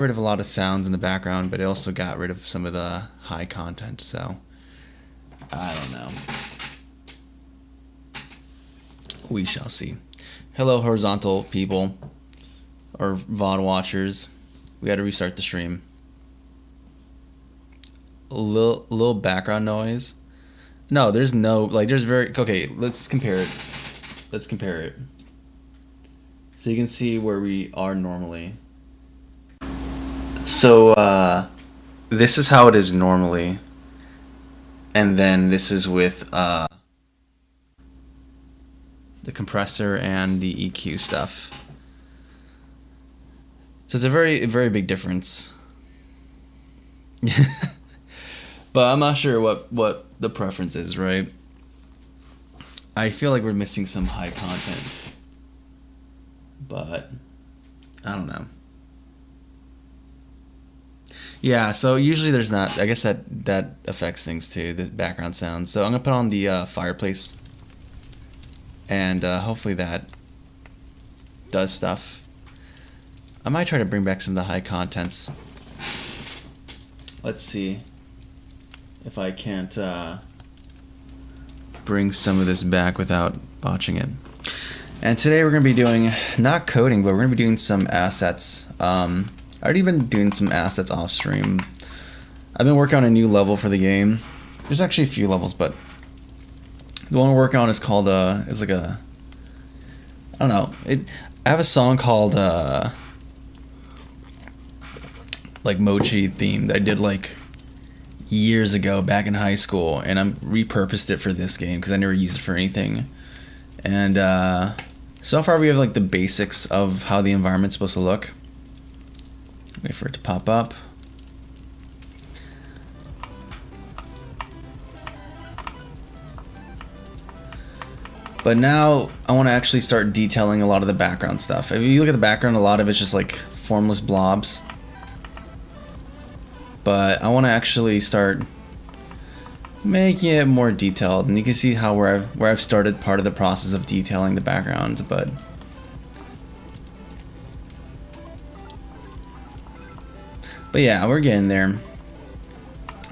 rid of a lot of sounds in the background, but it also got rid of some of the high content. So I don't know. We shall see. Hello, horizontal people or VOD watchers. We got to restart the stream. A little background noise. No, there's no like. There's very okay. Let's compare it. So you can see where we are normally. So this is how it is normally, and then this is with the compressor and the EQ stuff. So it's a very big difference. But I'm not sure what the preference is, right? I feel like we're missing some high content, but I don't know. Yeah, so usually there's not. I guess that affects things too, the background sound. So I'm gonna put on the fireplace, and hopefully that does stuff. I might try to bring back some of the high contents. Let's see if I can't bring some of this back without botching it. And today we're gonna be doing not coding, but we're gonna be doing some assets. I already been doing some assets off stream. I've been working on a new level for the game. There's actually a few levels, but the one we're working on is called it's like a, I don't know. I have a song called like Mochi themed. I did like years ago back in high school, and I repurposed it for this game because I never used it for anything. And so far we have like the basics of how the environment's supposed to look. Wait for it to pop up. But now I want to actually start detailing a lot of the background stuff. If you look at the background, a lot of it's just like formless blobs. But I want to actually start making it more detailed, and you can see how where I've started part of the process of detailing the background. But yeah, we're getting there.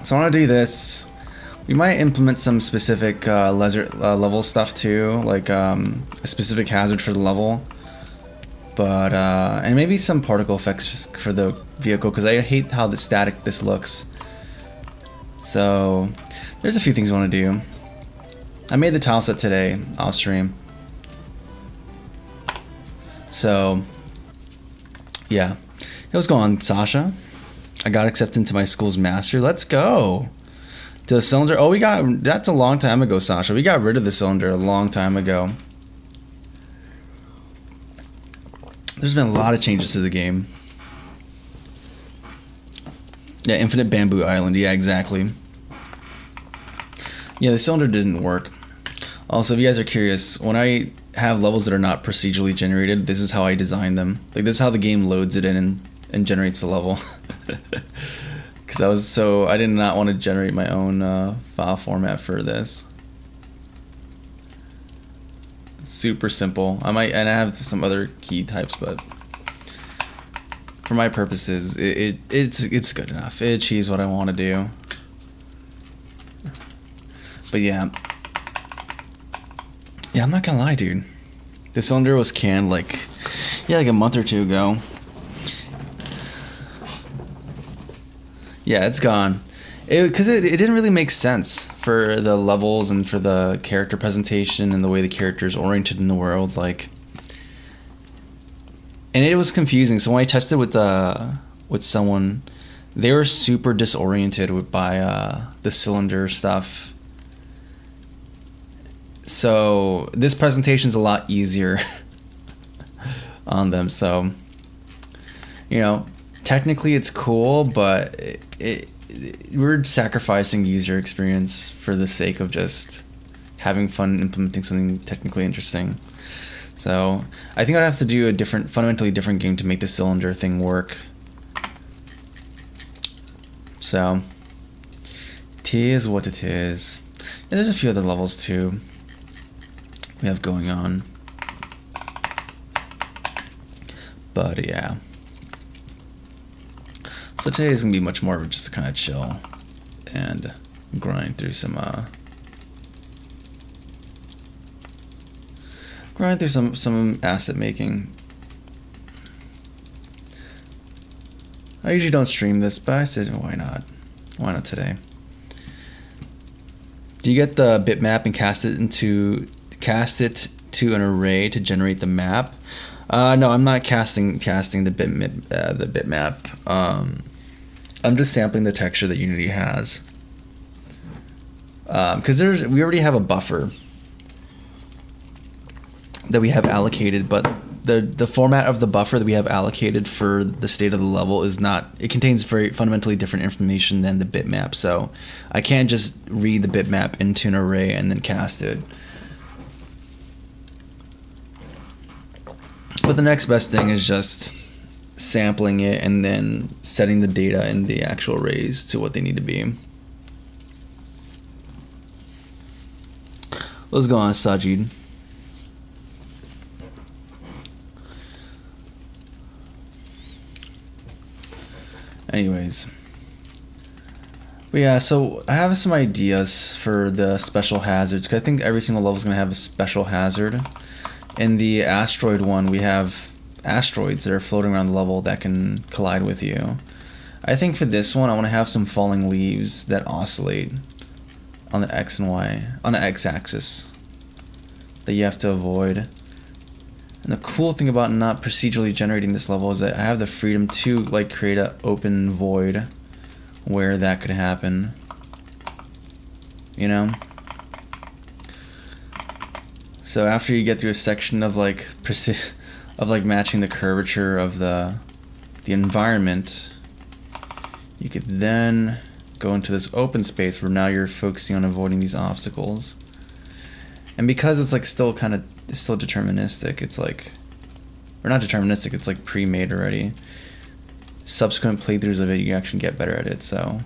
So I want to do this. We might implement some specific level stuff too, like a specific hazard for the level. But and maybe some particle effects for the vehicle, because I hate how static this looks. So there's a few things I want to do. I made the tile set today off stream. So yeah, hey, what's going on, Sasha? I got accepted into my school's master. Let's go. The cylinder. Oh, that's a long time ago, Sasha. We got rid of the cylinder a long time ago. There's been a lot of changes to the game. Yeah, Infinite Bamboo Island. Yeah, exactly. Yeah, the cylinder didn't work. Also, if you guys are curious, when I have levels that are not procedurally generated, this is how I design them. Like, this is how the game loads it in and generates the level. Because I did not want to generate my own file format for this. Super simple. And I have some other key types, but for my purposes, it's good enough. It achieves what I want to do. But yeah, I'm not gonna lie, dude. The cylinder was canned like a month or two ago. Yeah, it's gone. Because it didn't really make sense for the levels and for the character presentation and the way the character is oriented in the world, like. And it was confusing. So when I tested with someone, they were super disoriented by the cylinder stuff. So this presentation's a lot easier on them. So, technically it's cool, but we're sacrificing user experience for the sake of just having fun implementing something technically interesting. So I think I'd have to do a fundamentally different game to make the cylinder thing work. So it is what it is. Yeah, there's a few other levels too we have going on. But yeah. So today is gonna be much more of just kind of chill and grind through some asset making. I usually don't stream this, but I said why not? Why not today? Do you get the bitmap and cast it to an array to generate the map? No, I'm not casting the bitmap. I'm just sampling the texture that Unity has. Because we already have a buffer that we have allocated, but the format of the buffer that we have allocated for the state of the level is not. It contains very fundamentally different information than the bitmap, so I can't just read the bitmap into an array and then cast it. But the next best thing is just sampling it and then setting the data in the actual arrays to what they need to be. Let's go on, Sajid. Anyways. But yeah, so I have some ideas for the special hazards, 'cause I think every single level is going to have a special hazard. In the asteroid one, we have asteroids that are floating around the level that can collide with you. I think for this one, I want to have some falling leaves that oscillate on the X and Y, on the X axis, that you have to avoid. And the cool thing about not procedurally generating this level is that I have the freedom to like create an open void where that could happen. You know? So after you get through a section of like matching the curvature of the environment, you could then go into this open space where now you're focusing on avoiding these obstacles. And because it's like still deterministic, it's like, or not deterministic, it's like pre-made already. Subsequent playthroughs of it, you actually get better at it. So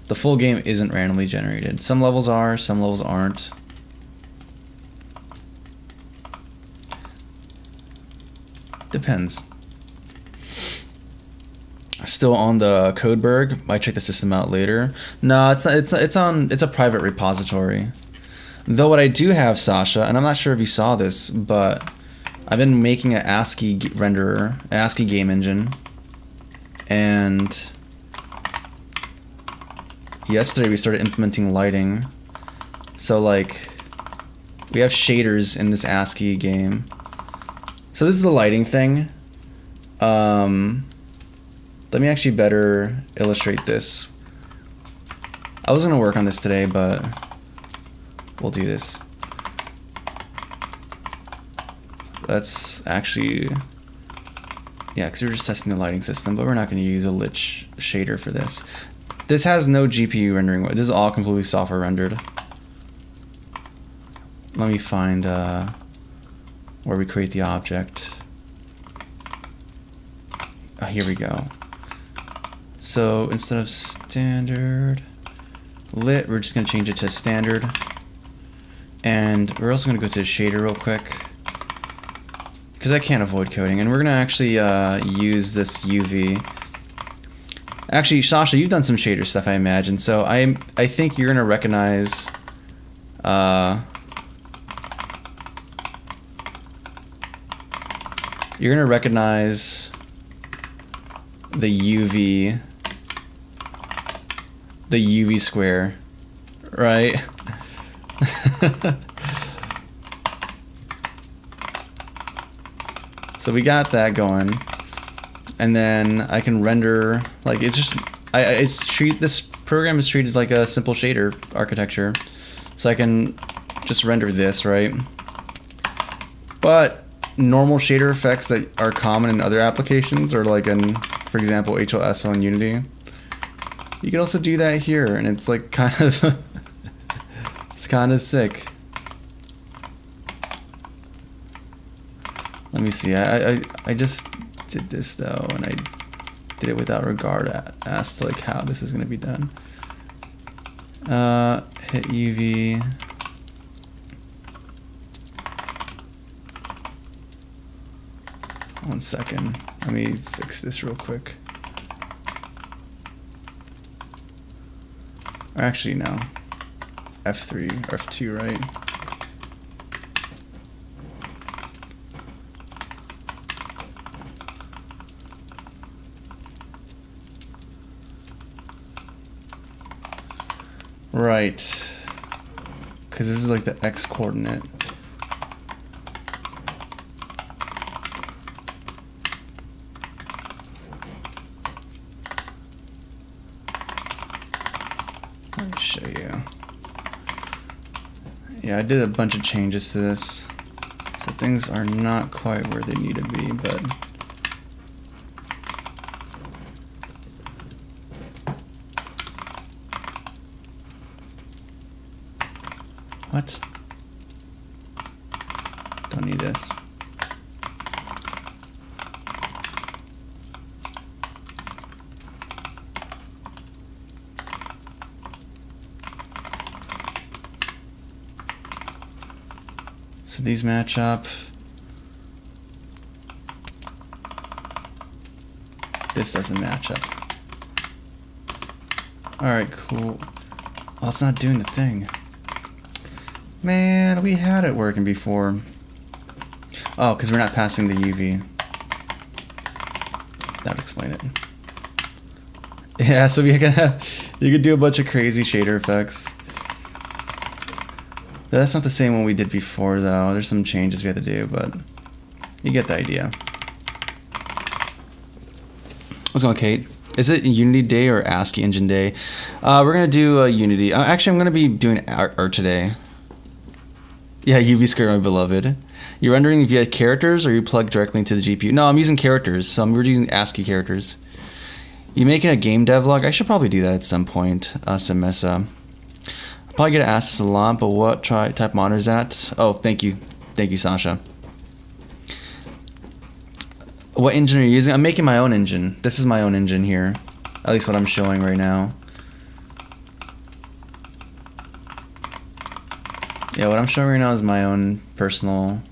the full game isn't randomly generated. Some levels are, some levels aren't. Depends. Still on the Codeberg. Might check the system out later. No, it's a private repository. Though what I do have, Sasha, and I'm not sure if you saw this, but I've been making an ASCII renderer, an ASCII game engine, and yesterday we started implementing lighting. So like, we have shaders in this ASCII game. So this is the lighting thing. Let me actually better illustrate this. I was gonna work on this today, but we'll do this. That's actually, yeah, because we're just testing the lighting system, but we're not gonna use a lit shader for this. This has no GPU rendering. This is all completely software rendered. Let me find where we create the object. Oh, here we go. So instead of standard lit, we're just gonna change it to standard. And we're also gonna go to the shader real quick, because I can't avoid coding. And we're gonna actually use this UV. Actually, Sasha, you've done some shader stuff, I imagine. So I think you're gonna recognize the UV square, right? So we got that going, and then I can render, like, it's just this program is treated like a simple shader architecture, so I can just render this, right? But normal shader effects that are common in other applications, or like in, for example, HLSO in Unity, you can also do that here, and it's like kind of it's kind of sick. Let me see. I just did this though, and I did it without regard as to like how this is gonna be done. Hit UV. One second. Let me fix this real quick. Or actually, no. F3 or F2, right? Right. Because this is like the X coordinate. Let me show you. Yeah, I did a bunch of changes to this. So things are not quite where they need to be, but... What? Don't need this. So these match up. This doesn't match up. Alright, cool. Well, it's not doing the thing. Man, we had it working before. Oh, because we're not passing the UV. That would explain it. Yeah, so we can have, you could do a bunch of crazy shader effects. That's not the same one we did before, though. There's some changes we have to do, but you get the idea. What's going on, Kate? Is it Unity Day or ASCII Engine Day? We're going to do Unity. Actually, I'm going to be doing art today. Yeah, UV Skirt, my beloved. You're rendering via characters or you plug directly into the GPU? No, I'm using characters, so we're using ASCII characters. You making a game devlog? I should probably do that at some point, Samessa. I'll probably get asked this a lot, but what type monitor is that? Oh, thank you. Thank you, Sasha. What engine are you using? I'm making my own engine. This is my own engine here. At least what I'm showing right now. Yeah, what I'm showing right now is my own personal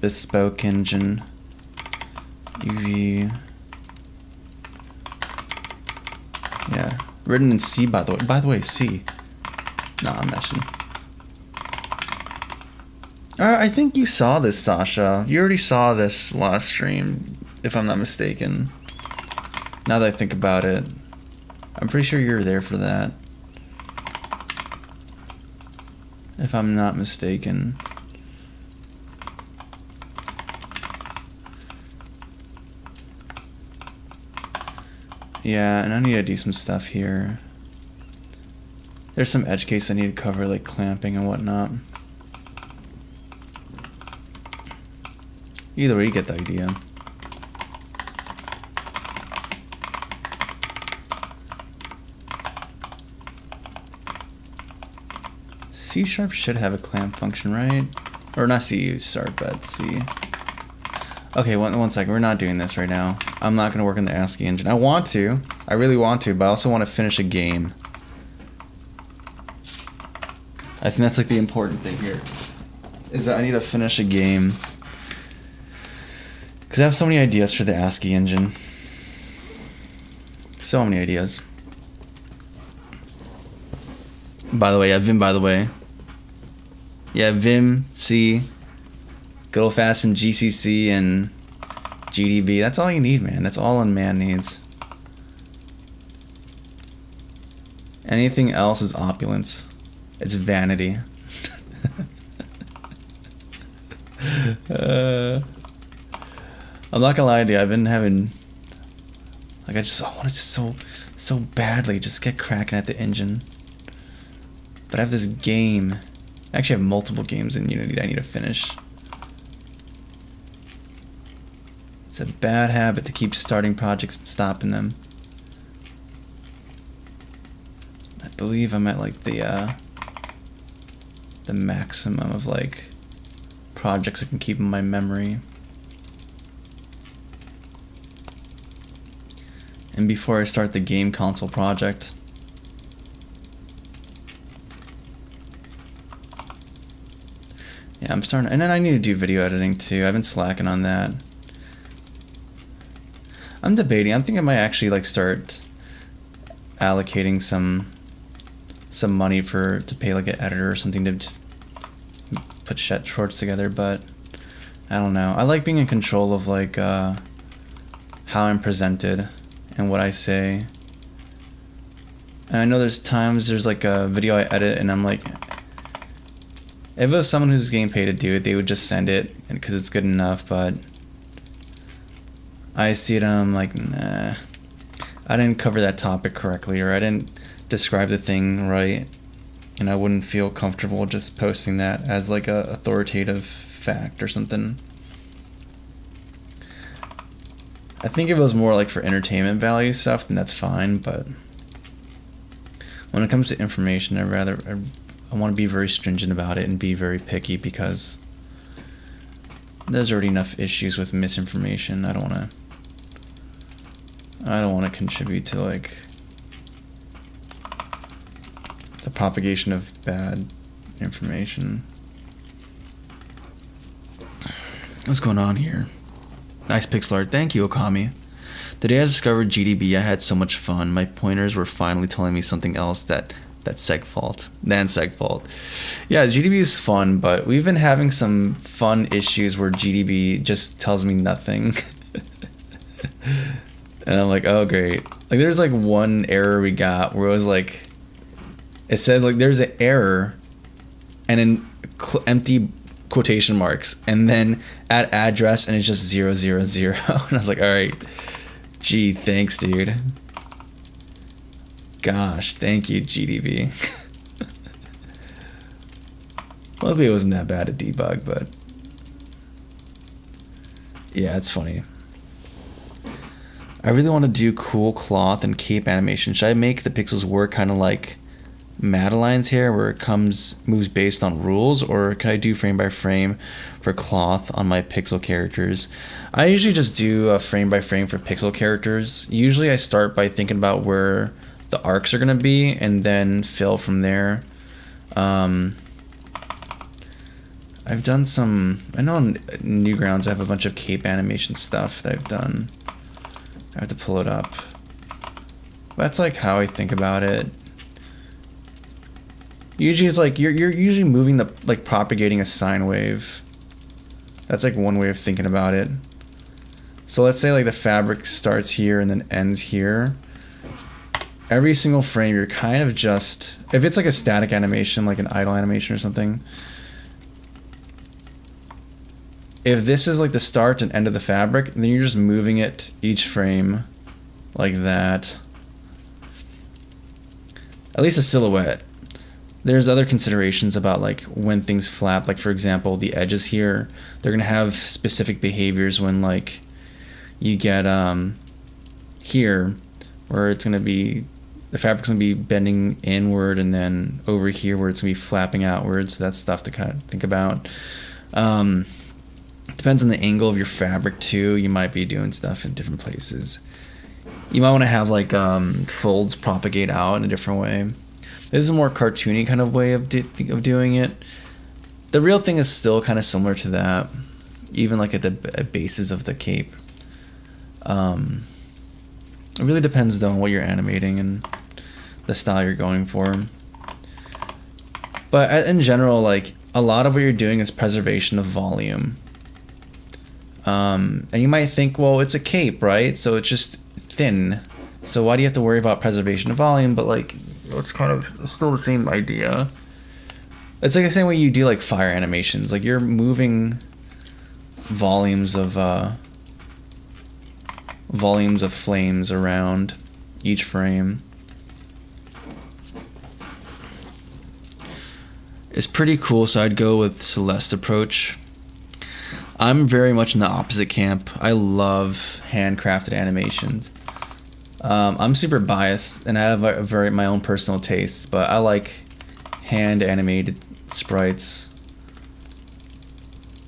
bespoke engine. UV. Yeah. Written in C, by the way. By the way, C. Nah, I'm messing. I think you saw this, Sasha. You already saw this last stream, if I'm not mistaken. Now that I think about it. I'm pretty sure you were there for that. If I'm not mistaken. Yeah, and I need to do some stuff here. There's some edge case I need to cover, like clamping and whatnot. Either way, you get the idea. C# should have a clamp function, right? Or not C#, but C. Okay, one second. We're not doing this right now. I'm not going to work on the ASCII engine. I want to. I really want to, but I also want to finish a game. I think that's like the important thing here. Is that I need to finish a game. Because I have so many ideas for the ASCII engine. So many ideas. By the way, yeah, Vim, by the way. Yeah, Vim, C, good old fashioned GCC and GDB. That's all you need, man. That's all a man needs. Anything else is opulence. It's vanity. I'm not gonna lie to you, I've been having, like, I want it so badly just get cracking at the engine. But I have this game. I actually have multiple games in Unity that I need to finish. It's a bad habit to keep starting projects and stopping them. I believe I'm at like the maximum of like projects I can keep in my memory. And before I start the game console project, yeah, I'm starting, and then I need to do video editing too. I've been slacking on that. I'm debating. I think I might actually like start allocating some some money to pay like an editor or something to just put shorts together, but I don't know. I like being in control of like how I'm presented and what I say. And I know there's like a video I edit and I'm like, if it was someone who's getting paid to do it, they would just send it because it's good enough, but I see it and I'm like, nah, I didn't cover that topic correctly, or I didn't describe the thing right, and I wouldn't feel comfortable just posting that as like a authoritative fact or something. I think if it was more like for entertainment value stuff, then that's fine, but when it comes to information, I want to be very stringent about it and be very picky, because there's already enough issues with misinformation. I don't want to contribute to like the propagation of bad information. What's going on here? Nice pixel art. Thank you, Okami. The day I discovered GDB, I had so much fun. My pointers were finally telling me something else than segfault. Yeah, GDB is fun, but we've been having some fun issues where GDB just tells me nothing. And I'm like, oh great. Like there's like one error we got where it was like, it said like there's an error and then empty quotation marks and then at address and it's just 000. And I was like, all right, gee, thanks dude. Gosh, thank you GDB. Luckily it wasn't that bad to debug, but yeah, it's funny. I really want to do cool cloth and cape animation. Should I make the pixels work kind of like Madeline's hair, where it moves based on rules, or can I do frame by frame for cloth on my pixel characters? I usually just do a frame by frame for pixel characters. Usually I start by thinking about where the arcs are going to be and then fill from there. I've done some, I know on Newgrounds I have a bunch of cape animation stuff that I've done. I have to pull it up. That's like how I think about it. Usually it's like you're usually moving like propagating a sine wave. That's like one way of thinking about it. So let's say like the fabric starts here and then ends here. Every single frame you're kind of just, if it's like a static animation, like an idle animation or something, if this is like the start and end of the fabric, then you're just moving it each frame like that. At least a silhouette. There's other considerations about like when things flap, like for example the edges here, they're gonna have specific behaviors when like you get here where it's gonna be, the fabric's gonna be bending inward, and then over here where it's gonna be flapping outwards. So that's stuff to kind of think about. Depends on the angle of your fabric too. You might be doing stuff in different places. You might want to have like folds propagate out in a different way. This is a more cartoony kind of way of doing it. The real thing is still kind of similar to that, even like at the bases of the cape. It really depends though on what you're animating and the style you're going for. But in general, like a lot of what you're doing is preservation of volume. And you might think, well, it's a cape, right? So it's just thin. So why do you have to worry about preservation of volume? But like, it's kind of still the same idea. It's like the same way you do like fire animations. Like you're moving volumes of flames around each frame. It's pretty cool, so I'd go with Celeste approach. I'm very much in the opposite camp. I love handcrafted animations. I'm super biased, and I have my own personal tastes, but I like hand animated sprites.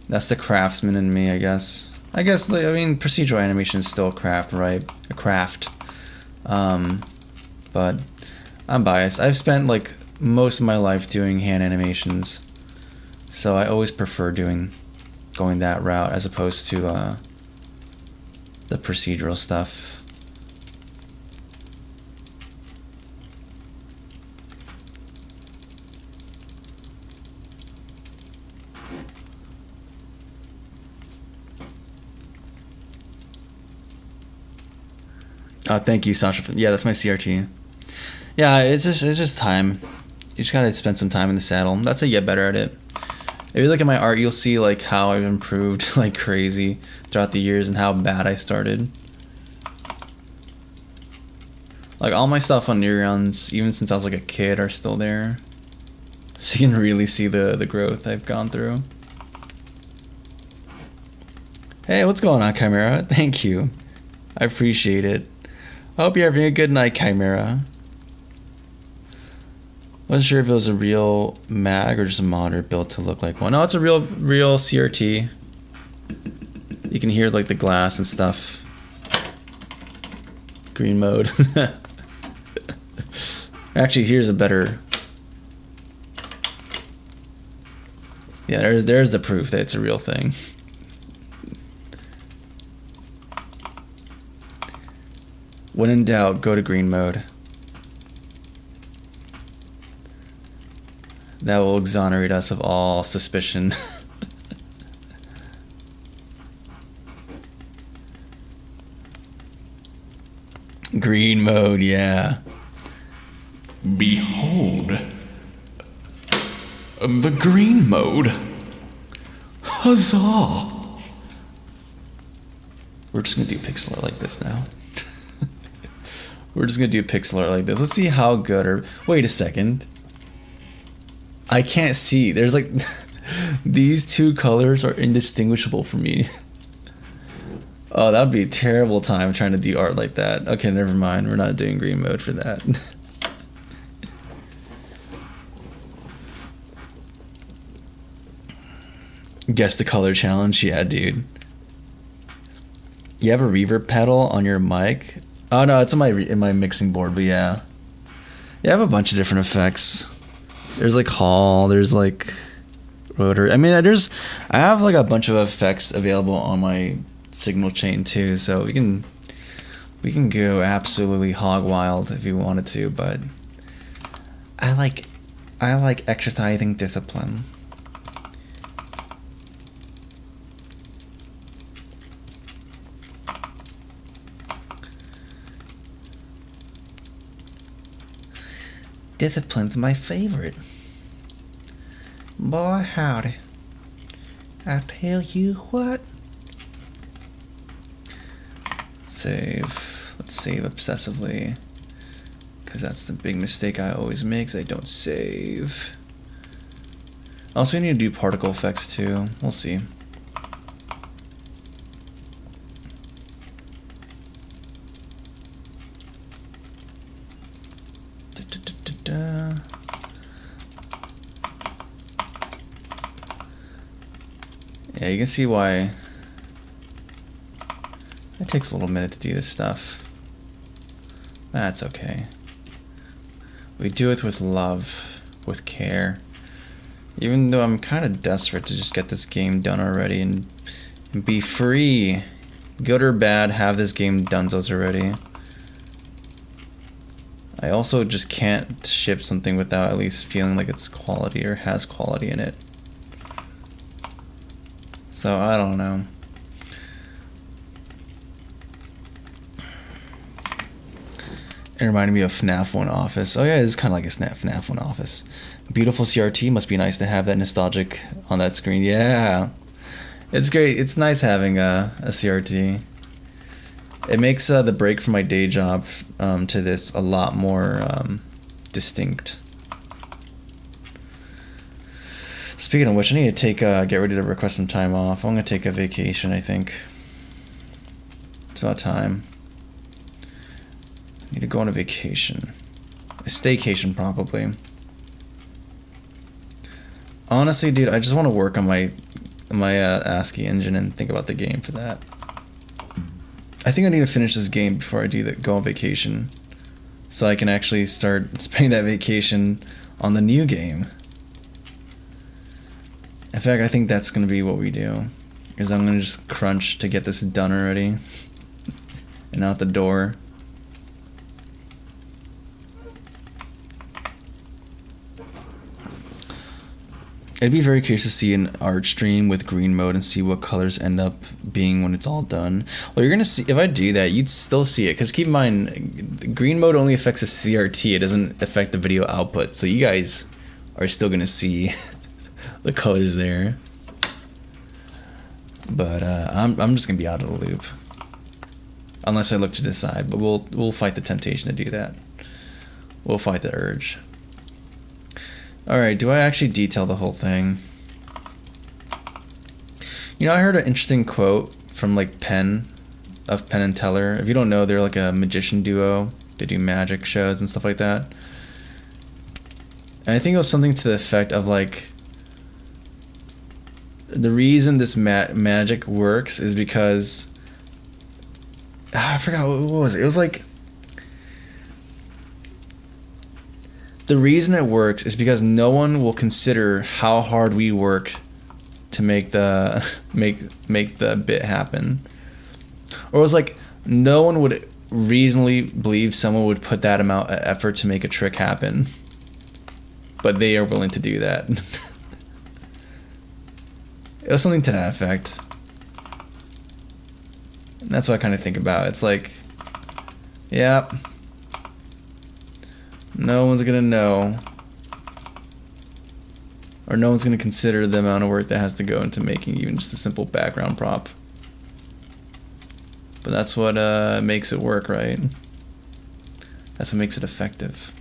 That's the craftsman in me, I guess. I mean, procedural animation is still a craft, right? A craft. But I'm biased. I've spent like most of my life doing hand animations, so I always prefer going that route as opposed to the procedural stuff. Thank you, Sasha. Yeah, that's my CRT. Yeah, it's just time. You just gotta spend some time in the saddle. That's how you get better at it. If you look at my art, you'll see like how I've improved like crazy throughout the years and how bad I started. Like all my stuff on Newgrounds, even since I was like a kid, are still there. So you can really see the growth I've gone through. Hey, what's going on, Chimera? Thank you. I appreciate it. I hope you're having a good night, Chimera. Wasn't sure if it was a real mag or just a modder built to look like one. No, it's a real CRT. You can hear like the glass and stuff. Green mode. Actually, here's a better. Yeah, there's the proof that it's a real thing. When in doubt, go to green mode. That will exonerate us of all suspicion. Green mode, yeah. Behold. The green mode. Huzzah! We're just gonna do pixel art like this now. We're just gonna do pixel art like this. Let's see how good or... Wait a second. I can't see. There's like... These two colors are indistinguishable for me. Oh, that would be a terrible time trying to do art like that. Okay, never mind. We're not doing green mode for that. Guess the color challenge? Yeah, dude. You have a reverb pedal on your mic? Oh no, it's in my mixing board, but yeah. Yeah, I have a bunch of different effects. There's like Hall, there's like rotor. I mean, I have like a bunch of effects available on my signal chain too, so we can go absolutely hog wild if you wanted to, but I like exercising discipline. Discipline's my favorite. Boy, howdy. I tell you what. Save. Let's save obsessively. Because that's the big mistake I always make, is I don't save. Also, we need to do particle effects too. We'll see. Yeah, you can see why it takes a little minute to do this stuff. That's okay. We do it with love, with care. Even though I'm kind of desperate to just get this game done already and be free. Good or bad, have this game donezo's already. I also just can't ship something without at least feeling like it's quality or has quality in it. So, I don't know. It reminded me of FNAF 1 Office. Oh yeah, it's kind of like a FNAF 1 Office. Beautiful CRT, must be nice to have that nostalgic on that screen. Yeah, it's great. It's nice having a CRT. It makes the break from my day job to this a lot more distinct. Speaking of which, I need to get ready to request some time off. I'm gonna take a vacation, I think. It's about time. I need to go on a vacation. A staycation, probably. Honestly, dude, I just want to work on my ASCII engine and think about the game for that. I think I need to finish this game before I go on vacation, so I can actually start spending that vacation on the new game. In fact, I think that's going to be what we do, is I'm going to just crunch to get this done already and out the door. I'd be very curious to see an art stream with green mode and see what colors end up being when it's all done. Well, you're gonna see, if I do that, you'd still see it, because keep in mind, green mode only affects the CRT, it doesn't affect the video output, so you guys are still gonna see the colors there. But I'm just gonna be out of the loop, unless I look to the side. But we'll fight the temptation to do that. We'll fight the urge. Alright, do I actually detail the whole thing? You know, I heard an interesting quote from like Penn and Teller. If you don't know, they're like a magician duo. They do magic shows and stuff like that. And I think it was something to the effect of like, the reason this magic works is because I forgot what was it. It was like, the reason it works is because no one will consider how hard we work to make the make the bit happen. Or it was like, no one would reasonably believe someone would put that amount of effort to make a trick happen, but they are willing to do that. It was something to that effect. And that's what I kind of think about. It's like, yeah, no one's gonna know, or no one's gonna consider the amount of work that has to go into making even just a simple background prop. But that's what makes it work, right? That's what makes it effective.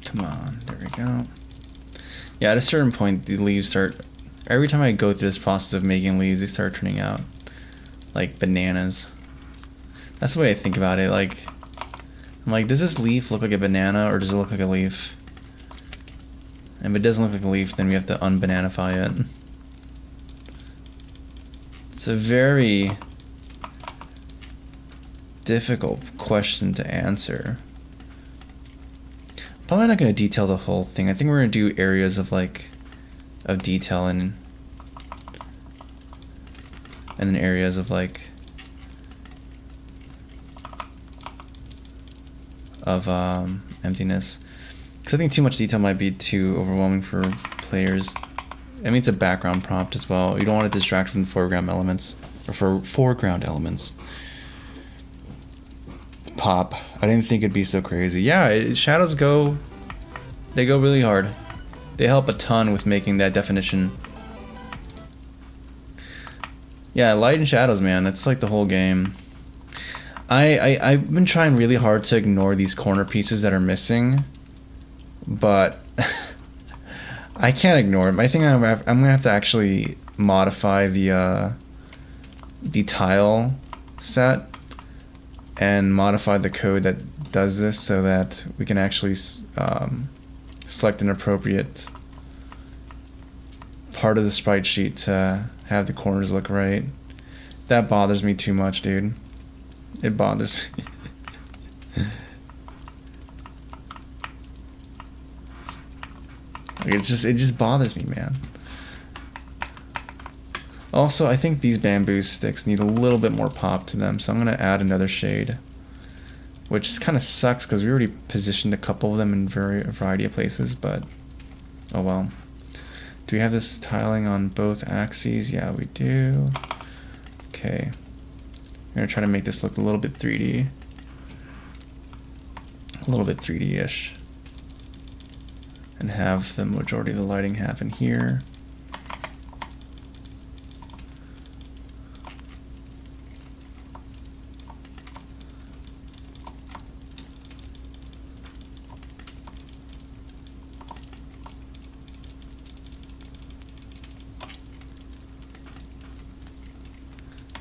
Come on, there we go. Yeah, at a certain point, the leaves start... Every time I go through this process of making leaves, they start turning out like bananas. That's the way I think about it. Like, I'm like, does this leaf look like a banana, or does it look like a leaf? And if it doesn't look like a leaf, then we have to unbananify it. It's a very difficult question to answer. Probably not going to detail the whole thing. I think we're going to do areas of like of detail and then areas of like of emptiness. Because I think too much detail might be too overwhelming for players. I mean, it's a background prompt as well. You don't want to distract from the foreground elements, or for foreground elements. Pop. I didn't think it'd be so crazy. Yeah, shadows go really hard. They help a ton with making that definition. Yeah, light and shadows, man. That's like the whole game. I've been trying really hard to ignore these corner pieces that are missing, but I can't ignore them. I think I'm gonna have to actually modify the tile set and modify the code that does this so that we can actually select an appropriate part of the sprite sheet to have the corners look right. That bothers me too much, dude. It bothers me. It just bothers me, man. Also, I think these bamboo sticks need a little bit more pop to them, so I'm going to add another shade. Which kind of sucks, because we already positioned a couple of them in a variety of places, but oh well. Do we have this tiling on both axes? Yeah, we do. Okay. I'm going to try to make this look a little bit 3D. A little bit 3D-ish. And have the majority of the lighting happen here.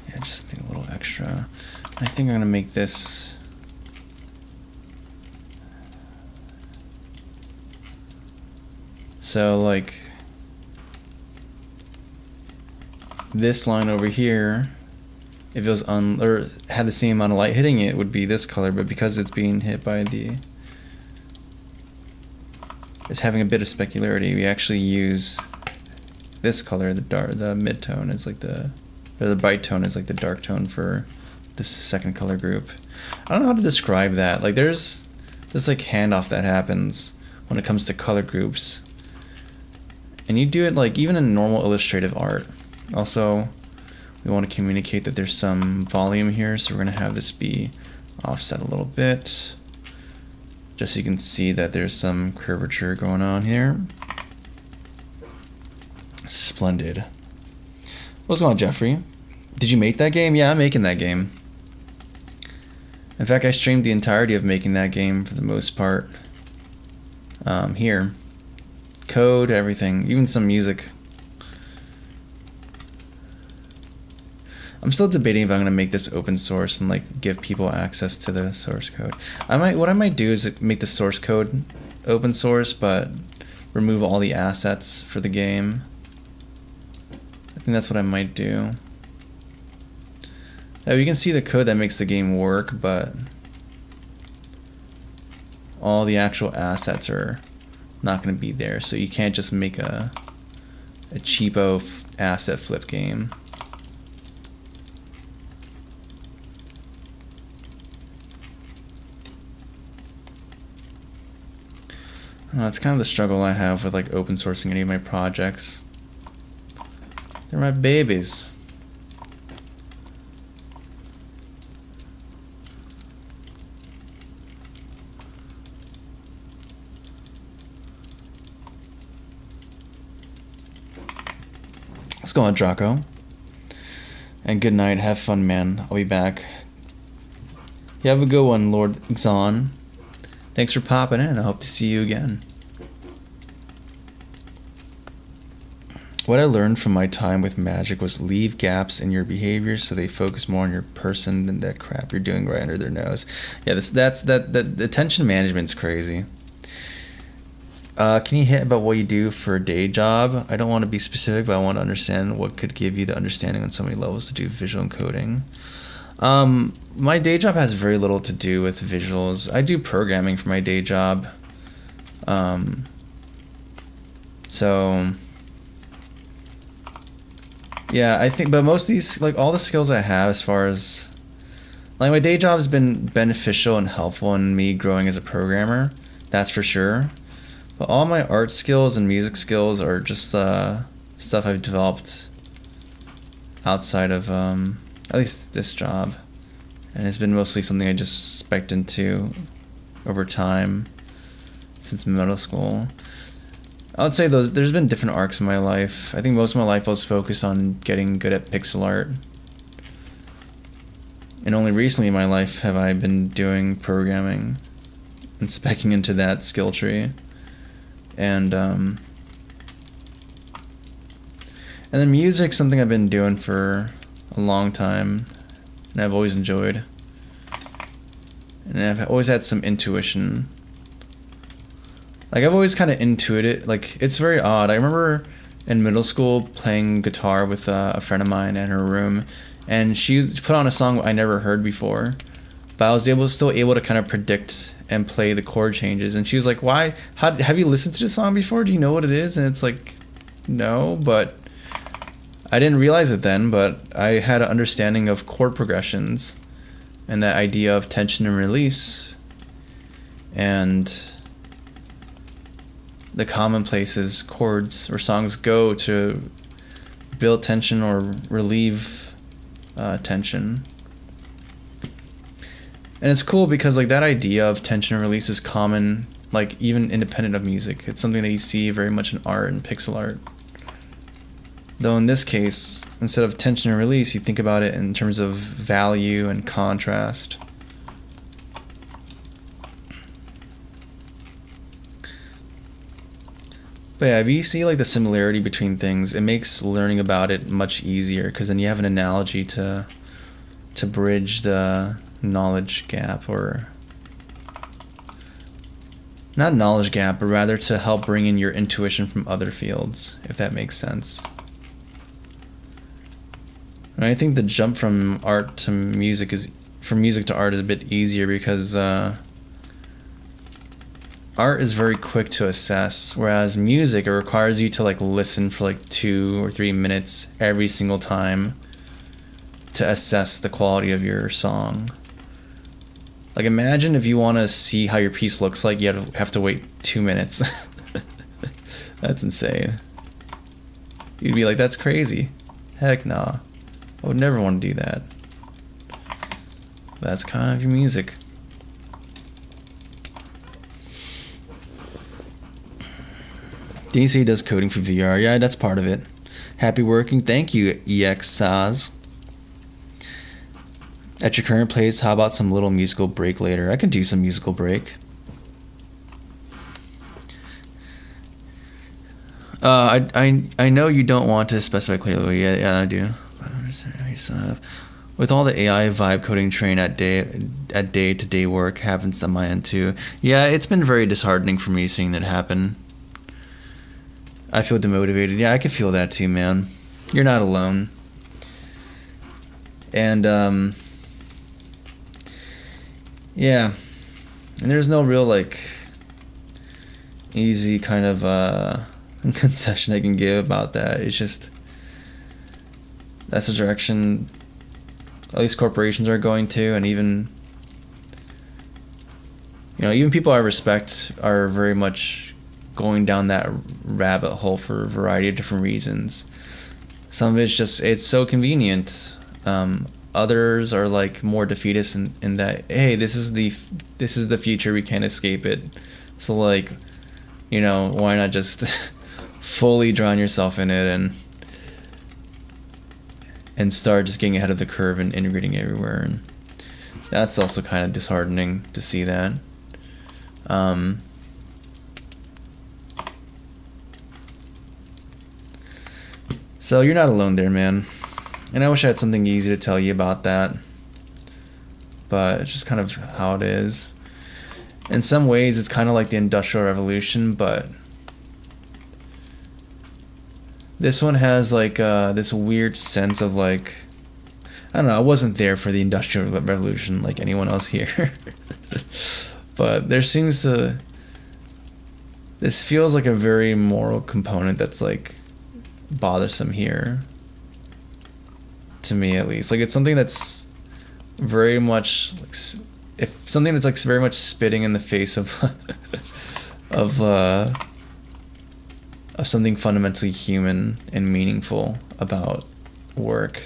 Yeah, just something a little extra. I think I'm gonna make this so like this line over here, if it was or had the same amount of light hitting it, would be this color, but because it's being hit by the is having a bit of specularity. We actually use this color, the mid tone is like or the bright tone is like the dark tone for this second color group. I don't know how to describe that. Like there's this like handoff that happens when it comes to color groups. And you do it like even in normal illustrative art. Also, we want to communicate that there's some volume here, so we're going to have this be offset a little bit, just so you can see that there's some curvature going on here. Splendid. What's going on, Jeffrey? Did you make that game? Yeah, I'm making that game. In fact, I streamed the entirety of making that game for the most part. Here. Code, everything, even some music. I'm still debating if I'm gonna make this open source and like give people access to the source code. What I might do is make the source code open source, but remove all the assets for the game. I think that's what I might do. Now you can see the code that makes the game work, but all the actual assets are not going to be there, so you can't just make a cheapo asset flip game. That's kind of the struggle I have with like open sourcing any of my projects. They're my babies. What's going on, Draco? And good night. Have fun, man. I'll be back. You have a good one, Lord Xon. Thanks for popping in. I hope to see you again. What I learned from my time with Magic was leave gaps in your behavior so they focus more on your person than that crap you're doing right under their nose. Yeah, that attention management's crazy. Can you hit about what you do for a day job? I don't want to be specific, but I want to understand what could give you the understanding on so many levels to do visual encoding. My day job has very little to do with visuals. I do programming for my day job. So yeah, I think, but most of these, like all the skills I have as far as, like my day job has been beneficial and helpful in me growing as a programmer, that's for sure. But all my art skills and music skills are just stuff I've developed outside of at least this job. And it's been mostly something I just spec'd into over time since middle school. I would say there's been different arcs in my life. I think most of my life I was focused on getting good at pixel art. And only recently in my life have I been doing programming and speccing into that skill tree. And then music's something I've been doing for a long time, and I've always enjoyed. And I've always had some intuition. Like I've always kind of intuited, like it's very odd. I remember in middle school playing guitar with a friend of mine in her room, and she put on a song I never heard before, but I was still able to kind of predict and play the chord changes. And she was like, "Why? Have you listened to this song before? Do you know what it is?" And it's like, no, but I didn't realize it then, but I had an understanding of chord progressions and that idea of tension and release and the common places chords or songs go to build tension or relieve tension. And it's cool because like that idea of tension and release is common, like even independent of music. It's something that you see very much in art and pixel art. Though in this case, instead of tension and release, you think about it in terms of value and contrast. But yeah, if you see like the similarity between things, it makes learning about it much easier because then you have an analogy to bridge the knowledge gap, or not knowledge gap, but rather to help bring in your intuition from other fields, if that makes sense. And I think the jump from art to music from music to art is a bit easier because art is very quick to assess, whereas music, it requires you to like listen for like 2 or 3 minutes every single time to assess the quality of your song. Like, imagine if you want to see how your piece looks like, you have to wait 2 minutes. That's insane. You'd be like, that's crazy. Heck nah. I would never want to do that. That's kind of your music. DC does coding for VR. Yeah, that's part of it. Happy working. Thank you, EXSAZ. At your current place, how about some little musical break later? I can do some musical break. I know you don't want to specify clearly. Yeah, I do. With all the AI vibe coding train at day-to-day work happens on my end too. Yeah, it's been very disheartening for me seeing that happen. I feel demotivated. Yeah, I can feel that too, man. You're not alone. And yeah, and there's no real like easy kind of concession I can give about that. It's just that's the direction at least corporations are going to, and even people I respect are very much going down that rabbit hole for a variety of different reasons. Some of it's so convenient. Others are like more defeatist in that, hey, this is the future, we can't escape it. So like, why not just fully drown yourself in it and start just getting ahead of the curve and integrating everywhere. And that's also kind of disheartening to see that. So you're not alone there, man. And I wish I had something easy to tell you about that. But it's just kind of how it is. In some ways, it's kind of like the Industrial Revolution, but this one has like this weird sense of like, I don't know, I wasn't there for the Industrial Revolution like anyone else here. But this feels like a very moral component that's like bothersome here. To me, at least. Like, it's something that's very much like, something that's like very much spitting in the face of of something fundamentally human and meaningful about work.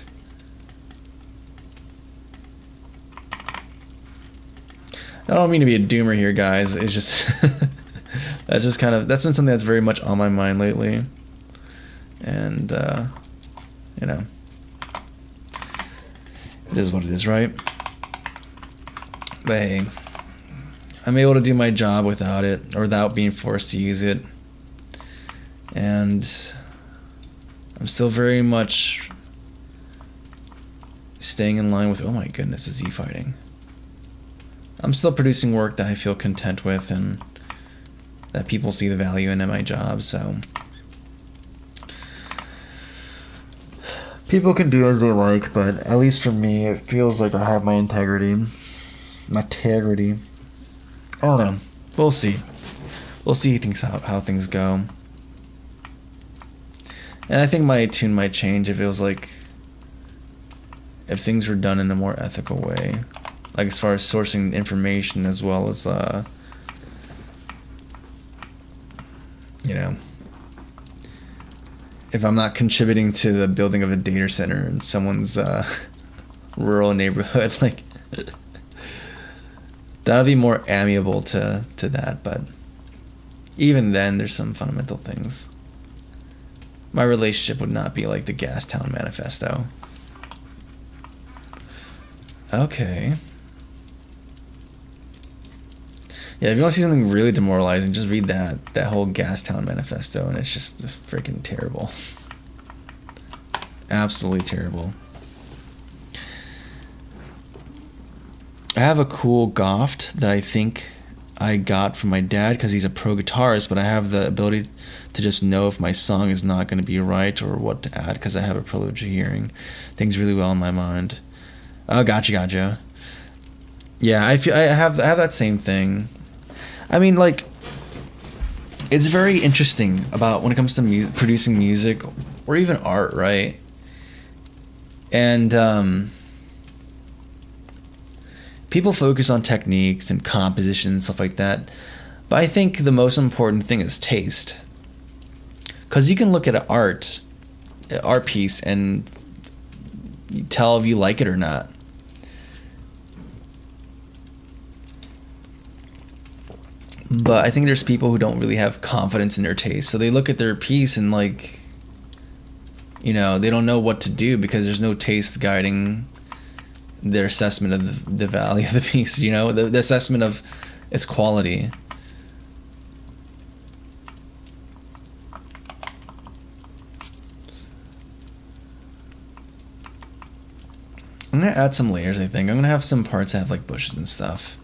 I don't mean to be a doomer here, guys. It's just that's been something that's very much on my mind lately. And it is what it is, right? But hey, I'm able to do my job without it, or without being forced to use it. And I'm still very much staying in line with, oh my goodness, is he fighting? I'm still producing work that I feel content with and that people see the value in my job, so people can do as they like, but at least for me, it feels like I have my integrity. My integrity. I don't know. We'll see. We'll see how things go. And I think my tune might change if things were done in a more ethical way. Like as far as sourcing information as well as, if I'm not contributing to the building of a data center in someone's rural neighborhood, like that would be more amiable to that. But even then, there's some fundamental things. My relationship would not be like the Gastown Manifesto. Okay. Yeah, if you want to see something really demoralizing, just read that whole Gastown Manifesto, and it's just freaking terrible. Absolutely terrible. I have a cool Goft that I think I got from my dad because he's a pro guitarist, but I have the ability to just know if my song is not going to be right or what to add because I have a privilege of hearing things really well in my mind. Oh, gotcha. Yeah, I have that same thing. I mean, like, it's very interesting about when it comes to producing music or even art, right? And people focus on techniques and composition and stuff like that, but I think the most important thing is taste. Because you can look at an art piece and tell if you like it or not. But I think there's people who don't really have confidence in their taste, so they look at their piece and like, you know, they don't know what to do because there's no taste guiding their assessment of the value of the piece, you know, the assessment of its quality. I'm gonna add some layers, I think. I'm gonna have some parts that have like bushes and stuff.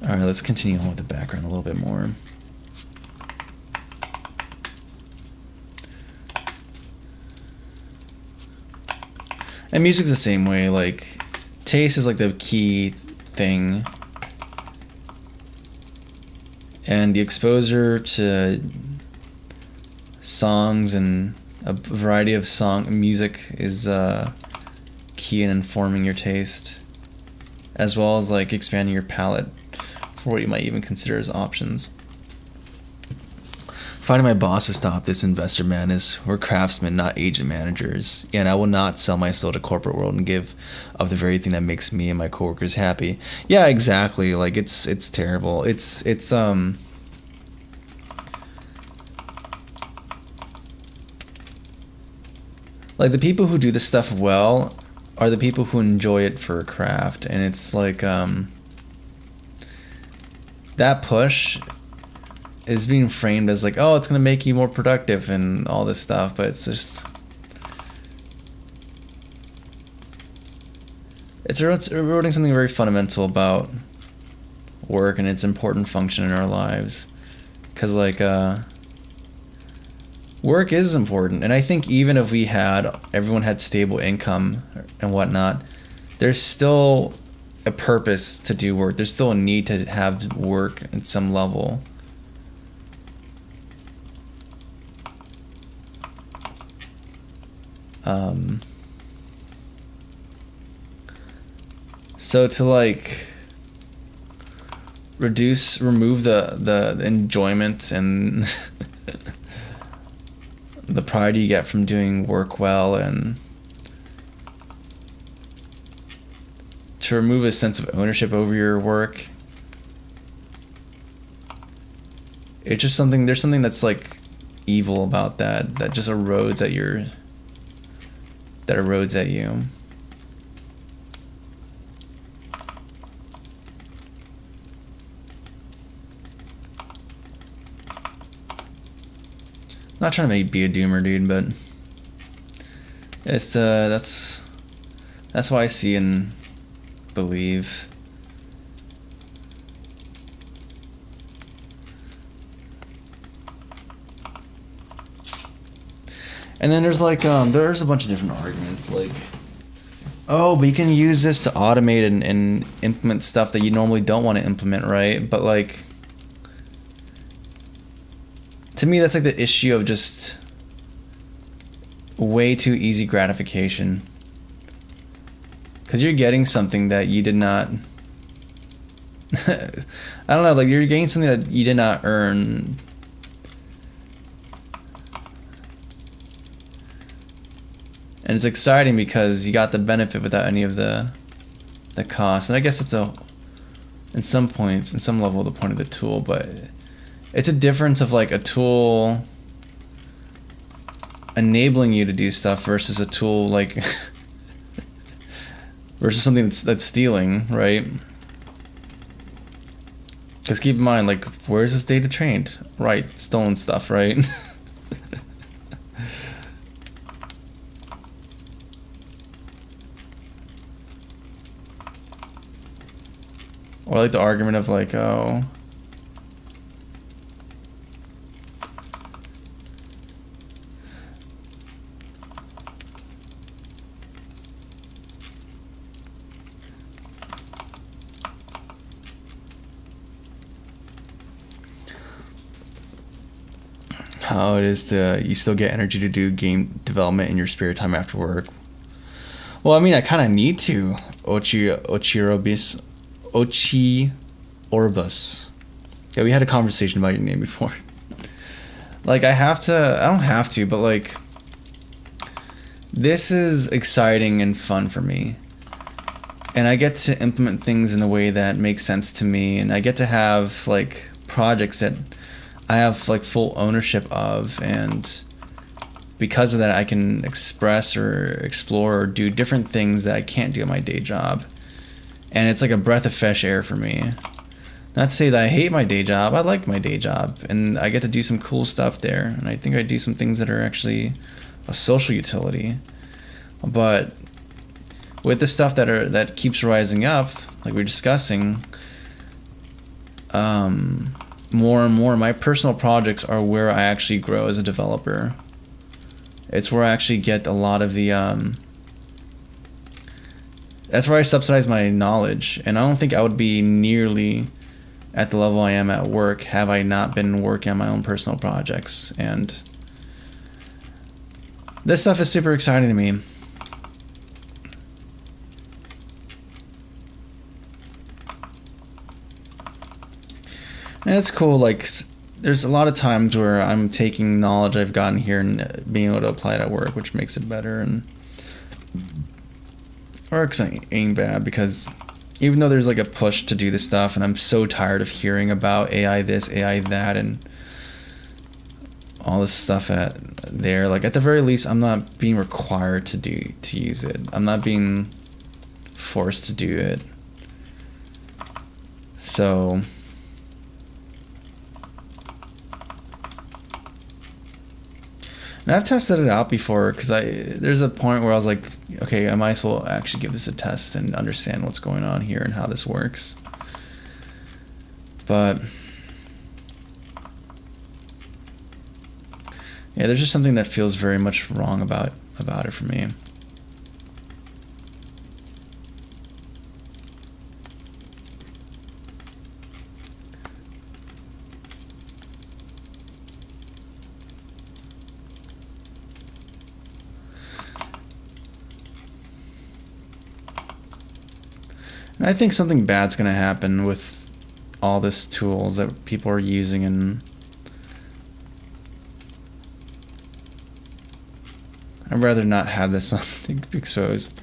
Alright, let's continue on with the background a little bit more. And music's the same way, like, taste is like the key thing. And the exposure to songs and a variety of music is key in informing your taste, as well as like expanding your palette for what you might even consider as options. Finding my boss to stop this, investor madness. We're craftsmen, not agent managers. And I will not sell my soul to corporate world and give of the very thing that makes me and my coworkers happy. Yeah, exactly. Like it's terrible. It's like the people who do this stuff well are the people who enjoy it for a craft, and it's like that push is being framed as like, oh, it's gonna make you more productive and all this stuff, but it's just it's eroding something very fundamental about work and its important function in our lives, because like work is important, and I think even if everyone had stable income and whatnot, there's still a purpose to do work. There's still a need to have work at some level. So to like remove the enjoyment and the pride you get from doing work well, and to remove a sense of ownership over your work, it's just there's something that's like evil about that just erodes at you. Not trying to be a doomer, dude, but it's that's why I see and believe. And then there's like there's a bunch of different arguments, like, oh, but you can use this to automate and implement stuff that you normally don't want to implement, right? But like, to me, that's like the issue of just way too easy gratification. Because you're getting something that you did not... I don't know, like you're getting something that you did not earn. And it's exciting because you got the benefit without any of the cost. And I guess it's in some level, the point of the tool, but it's a difference of like a tool enabling you to do stuff versus a tool like versus something that's stealing, right? Because keep in mind, like, where's this data trained? Right, stolen stuff, right? Or like the argument of like, oh, how it is to you still get energy to do game development in your spare time after work. Well, I mean, I kind of need to. Ochi Orbus. Yeah, we had a conversation about your name before. Like, I don't have to, but like, this is exciting and fun for me. And I get to implement things in a way that makes sense to me, and I get to have like projects that I have like full ownership of, and because of that I can express or explore or do different things that I can't do at my day job. And it's like a breath of fresh air for me. Not to say that I hate my day job, I like my day job, and I get to do some cool stuff there, and I think I do some things that are actually of social utility. But with the stuff that keeps rising up, like we're discussing, more and more, my personal projects are where I actually grow as a developer. It's where I actually get a lot of the, that's where I subsidize my knowledge, and I don't think I would be nearly at the level I am at work have I not been working on my own personal projects. And this stuff is super exciting to me. And it's cool, like, there's a lot of times where I'm taking knowledge I've gotten here and being able to apply it at work, which makes it better. And work's ain't bad, because even though there's like a push to do this stuff, and I'm so tired of hearing about AI this, AI that, and all this stuff there, like, at the very least, I'm not being required to use it. I'm not being forced to do it. So and I've tested it out before, because there's a point where I was like, okay, I might as well actually give this a test and understand what's going on here and how this works. But yeah, there's just something that feels very much wrong about it for me. And I think something bad's going to happen with all these tools that people are using, and I'd rather not have this something exposed.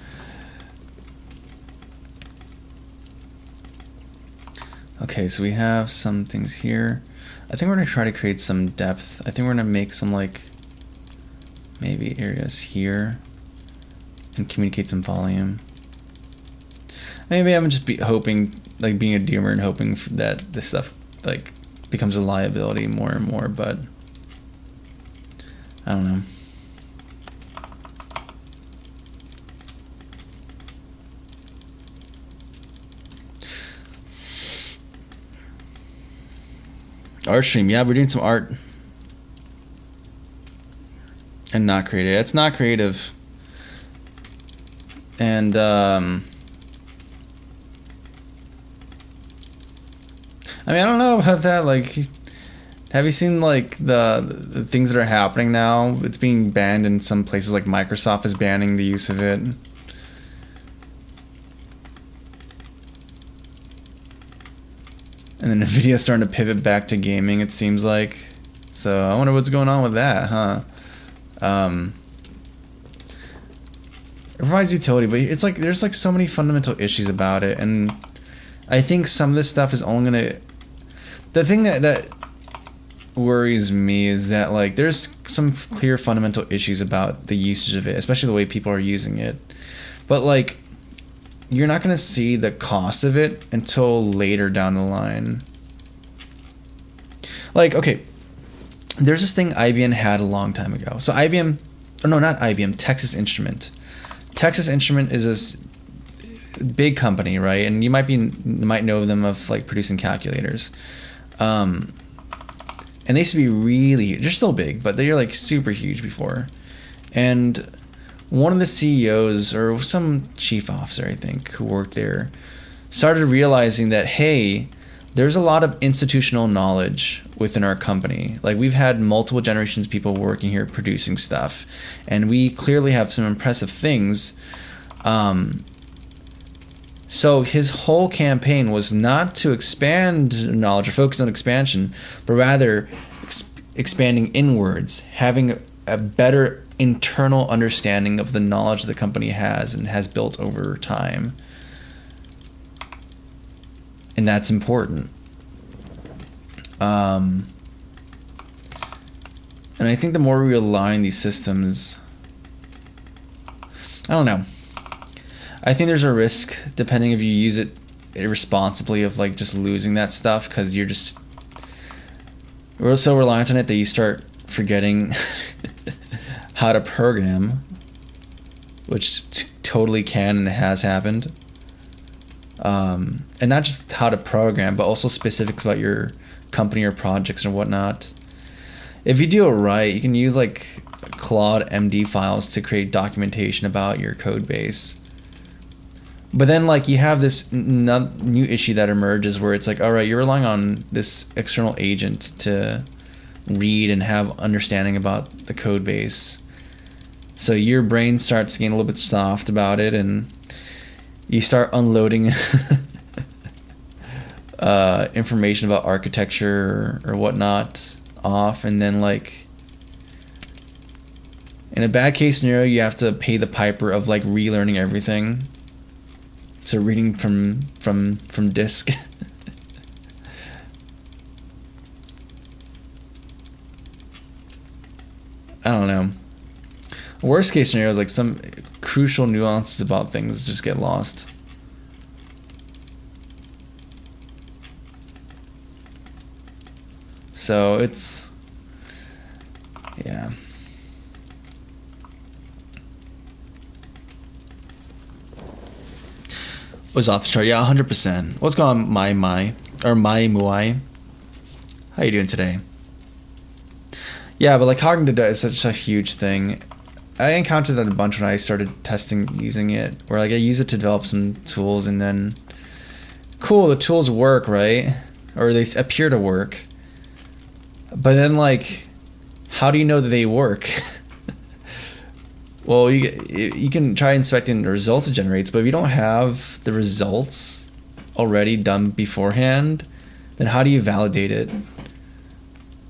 Okay, so we have some things here. I think we're going to try to create some depth. I think we're going to make some, like, maybe areas here and communicate some volume. Maybe I'm just hoping, like, being a doomer and hoping that this stuff, like, becomes a liability more and more, but I don't know. Art stream, yeah, we're doing some art. And not creative. It's not creative. And I mean, I don't know about that. Like, have you seen, like, the things that are happening now? It's being banned in some places, like Microsoft is banning the use of it. And then Nvidia's starting to pivot back to gaming, it seems like. So I wonder what's going on with that, huh? It provides utility, but it's like there's like so many fundamental issues about it, and I think some of this stuff is only gonna. The thing that worries me is that, like, there's some clear fundamental issues about the usage of it, especially the way people are using it. But, like, you're not going to see the cost of it until later down the line. Like, okay, there's this thing IBM had a long time ago. So IBM, oh no, not IBM, Texas Instrument. Texas Instrument is this big company, right? And you might know them of, like, producing calculators. And they used to be really, they're still big, but they're, like, super huge before. And one of the CEOs, or some chief officer, I think, who worked there, started realizing that, hey, there's a lot of institutional knowledge within our company. Like, we've had multiple generations of people working here producing stuff, and we clearly have some impressive things. So his whole campaign was not to expand knowledge or focus on expansion, but rather expanding inwards, having a better internal understanding of the knowledge the company has and has built over time. And that's important. And I think the more we rely on these systems, I don't know. I think there's a risk, depending if you use it irresponsibly, of like just losing that stuff, because we're so reliant on it that you start forgetting how to program, which totally can and has happened. And not just how to program, but also specifics about your company or projects and whatnot. If you do it right, you can use like Claude MD files to create documentation about your code base. But then like you have this new issue that emerges where it's like, all right, you're relying on this external agent to read and have understanding about the code base. So your brain starts getting a little bit soft about it, and you start unloading information about architecture or whatnot off, and then like in a bad case scenario, you have to pay the piper of like relearning everything. So reading from disk. I don't know. Worst case scenario is like some crucial nuances about things just get lost. So it's, yeah. Was off the chart. Yeah, 100%. What's going on, my Muai? How you doing today? Yeah, but like cognitive data is such a huge thing. I encountered that a bunch when I started testing using it, where like I use it to develop some tools, and then cool, the tools work, right? Or they appear to work. But then like, how do you know that they work? Well, you can try inspecting the results it generates, but if you don't have the results already done beforehand, then how do you validate it?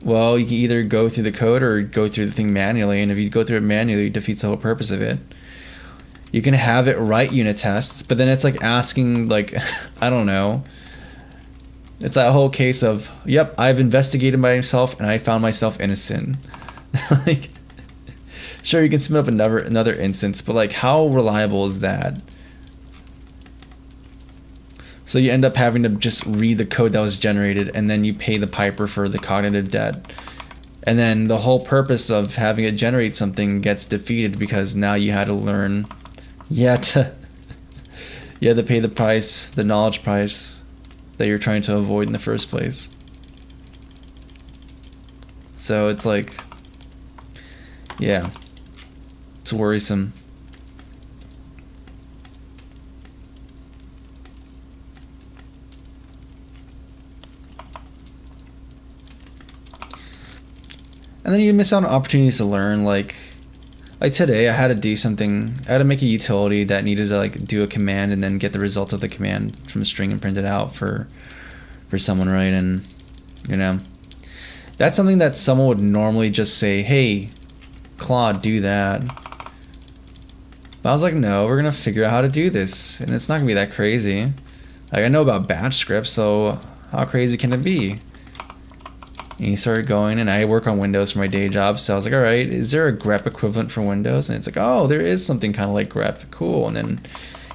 Well, you can either go through the code or go through the thing manually, and if you go through it manually, it defeats the whole purpose of it. You can have it write unit tests, but then it's like asking, like, I don't know. It's that whole case of, yep, I've investigated myself and I found myself innocent. Like, sure, you can spin up another instance, but like, how reliable is that? So you end up having to just read the code that was generated, and then you pay the piper for the cognitive debt. And then the whole purpose of having it generate something gets defeated because now you had to learn, you had to pay the price, the knowledge price that you're trying to avoid in the first place. So it's like, yeah, it's worrisome. And then you miss out on opportunities to learn. Like today, I had to do something. I had to make a utility that needed to like do a command and then get the result of the command from a string and print it out for someone, right? And you know, that's something that someone would normally just say, "Hey, Claude, do that." But I was like, "No, we're gonna figure out how to do this, and it's not gonna be that crazy." Like, I know about batch scripts, so how crazy can it be? And he started going, and I work on Windows for my day job, so I was like, all right, is there a grep equivalent for Windows? And it's like, oh, there is something kind of like grep. Cool. And then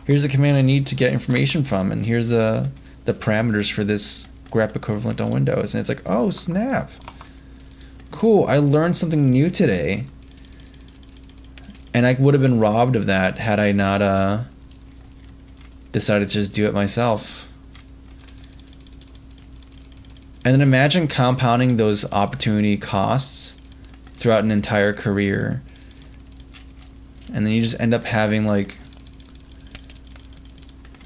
here's the command I need to get information from, and here's the parameters for this grep equivalent on Windows. And it's like, oh, snap. Cool, I learned something new today. And I would have been robbed of that had I not decided to just do it myself. And then imagine compounding those opportunity costs throughout an entire career. And then you just end up having like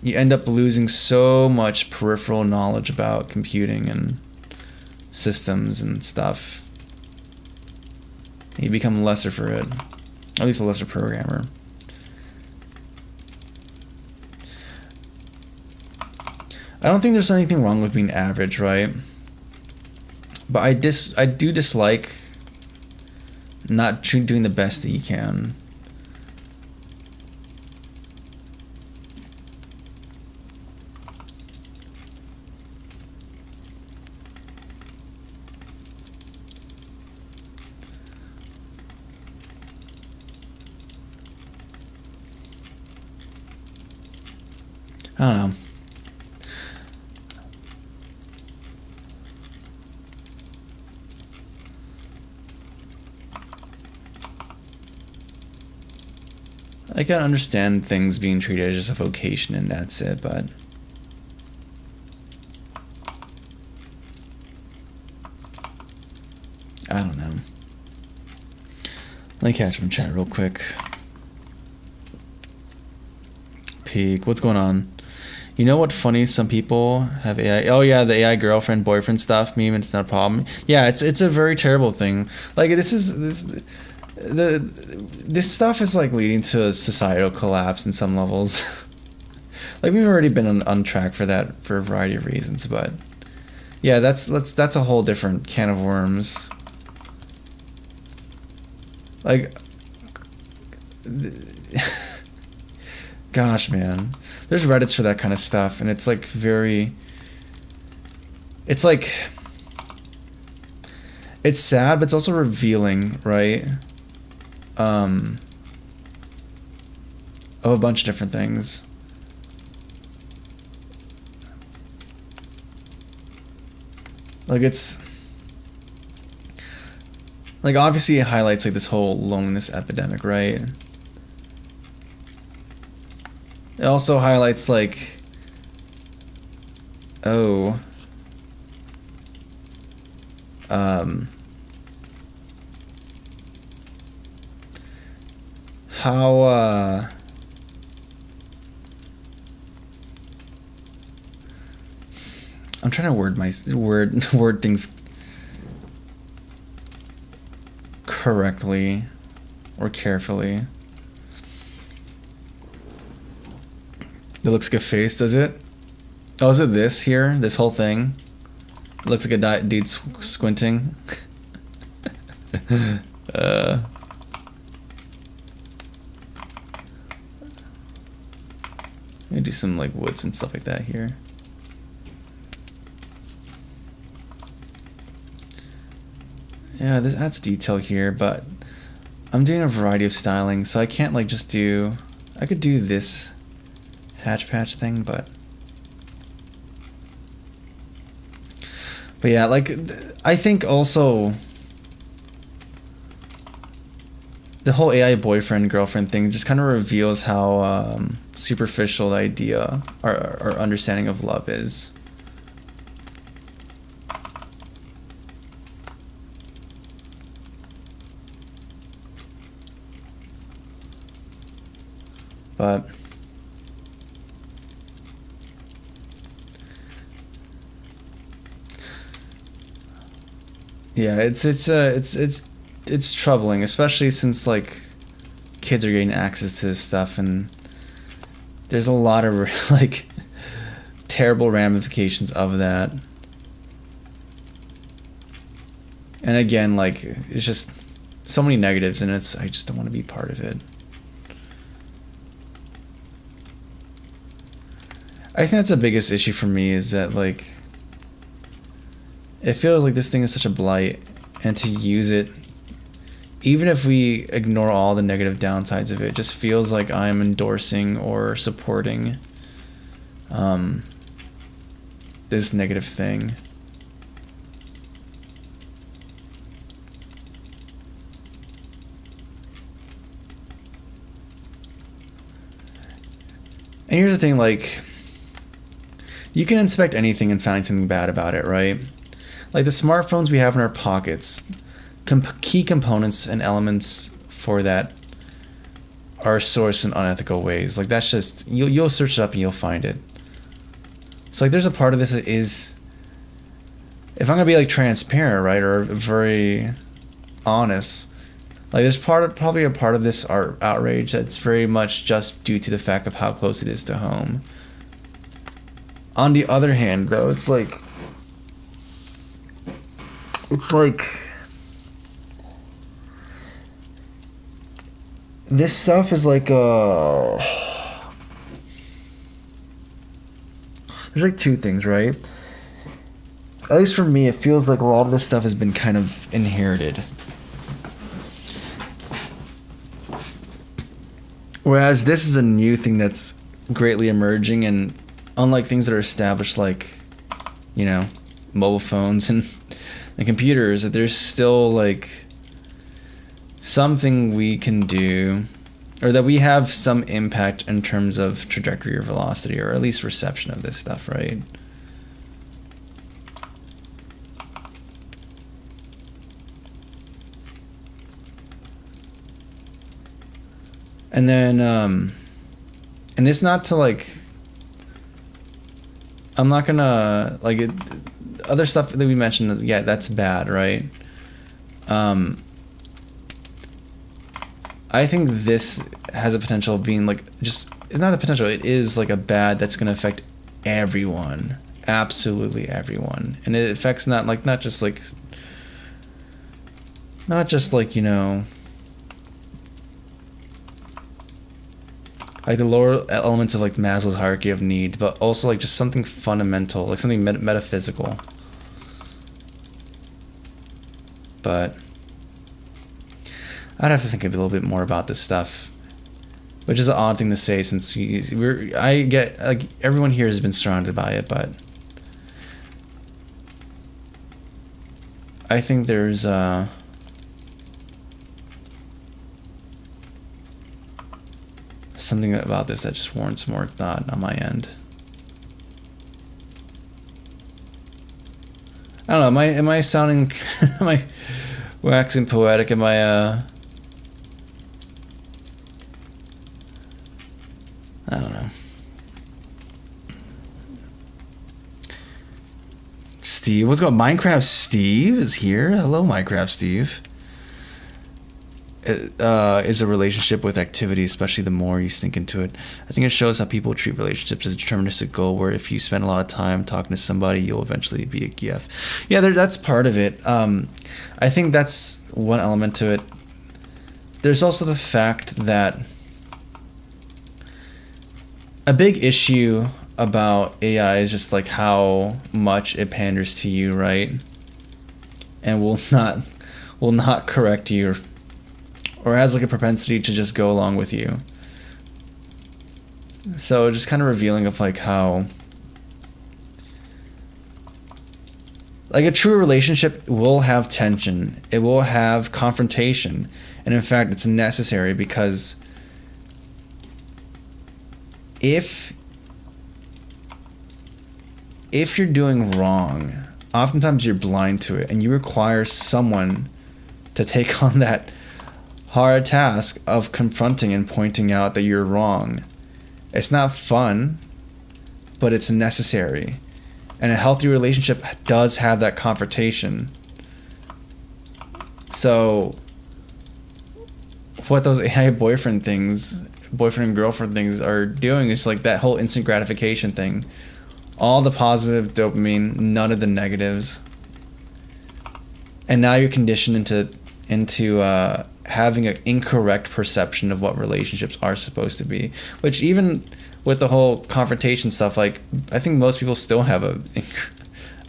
you end up losing so much peripheral knowledge about computing and systems and stuff. You become lesser for it, at least a lesser programmer. I don't think there's anything wrong with being average, right? But I do dislike not doing the best that you can. I don't know. I can understand things being treated as just a vocation and that's it, but I don't know. Let me catch up in chat real quick. Peak, what's going on? You know what funny? Some people have AI. Oh yeah, the AI girlfriend boyfriend stuff meme. It's not a problem. Yeah, it's a very terrible thing. Like this stuff is like leading to a societal collapse in some levels. Like we've already been on track for that for a variety of reasons, but yeah, that's a whole different can of worms. Like, gosh, man, there's Reddits for that kind of stuff, and it's like it's like, it's sad, but it's also revealing, right? Of a bunch of different things. Like it's like obviously it highlights like this whole loneliness epidemic, right? It also highlights like, oh, how I'm trying to word things correctly or carefully. It looks like a face, does it? Oh, is it this here? This whole thing? It looks like a dude squinting. Let me do some like woods and stuff like that here. Yeah, this adds detail here, but I'm doing a variety of styling, so I can't like just do. I could do this hatch patch thing, but yeah, like I think also the whole AI boyfriend girlfriend thing just kind of reveals how superficial the idea our understanding of love is. But yeah, it's troubling, especially since like kids are getting access to this stuff, and there's a lot of like terrible ramifications of that. And again, like it's just so many negatives, and I just don't want to be part of it. I think that's the biggest issue for me, is that like it feels like this thing is such a blight, and to use it, even if we ignore all the negative downsides of it, just feels like I'm endorsing or supporting this negative thing. And here's the thing, like, you can inspect anything and find something bad about it, right? Like the smartphones we have in our pockets, key components and elements for that are sourced in unethical ways. Like that's just you'll search it up and you'll find it. So like there's a part of this that is, if I'm gonna be like transparent, right, or very honest, like there's probably a part of this outrage that's very much just due to the fact of how close it is to home. On the other hand, though, it's like this stuff is like there's like two things, right? At least for me, it feels like a lot of this stuff has been kind of inherited. Whereas this is a new thing that's greatly emerging, and unlike things that are established like, you know, mobile phones and computers, that there's still like something we can do, or that we have some impact in terms of trajectory or velocity, or at least reception of this stuff, right? And then, and it's not to like, I'm not gonna, like, other stuff that we mentioned, yeah, that's bad, right? I think this has a potential of being like, just, not the potential, it is like a bad that's gonna affect everyone. Absolutely everyone. And it affects not just like, you know, like the lower elements of like Maslow's hierarchy of need, but also like just something fundamental, like something metaphysical. But I'd have to think a little bit more about this stuff, which is an odd thing to say since I get like everyone here has been surrounded by it, but I think there's something about this that just warrants more thought on my end. I don't know. Am I sounding? Am I waxing poetic? Am I? I don't know. Steve, what's going on? Minecraft Steve is here. Hello, Minecraft Steve. Is a relationship with activity, especially the more you sink into it. I think it shows how people treat relationships as a deterministic goal, where if you spend a lot of time talking to somebody, you'll eventually be a GF. Yeah, that's part of it. I think that's one element to it. There's also the fact that a big issue about AI is just like how much it panders to you, right? And will not correct you, or has like a propensity to just go along with you. So just kind of revealing of like how like a true relationship will have tension, it will have confrontation, and in fact it's necessary, because if you're doing wrong, oftentimes you're blind to it, and you require someone to take on that hard task of confronting and pointing out that you're wrong. It's not fun, but it's necessary. And a healthy relationship does have that confrontation. So what those AI boyfriend and girlfriend things are doing is like that whole instant gratification thing. All the positive dopamine, none of the negatives. And now you're conditioned into having an incorrect perception of what relationships are supposed to be, which even with the whole confrontation stuff, like I think most people still have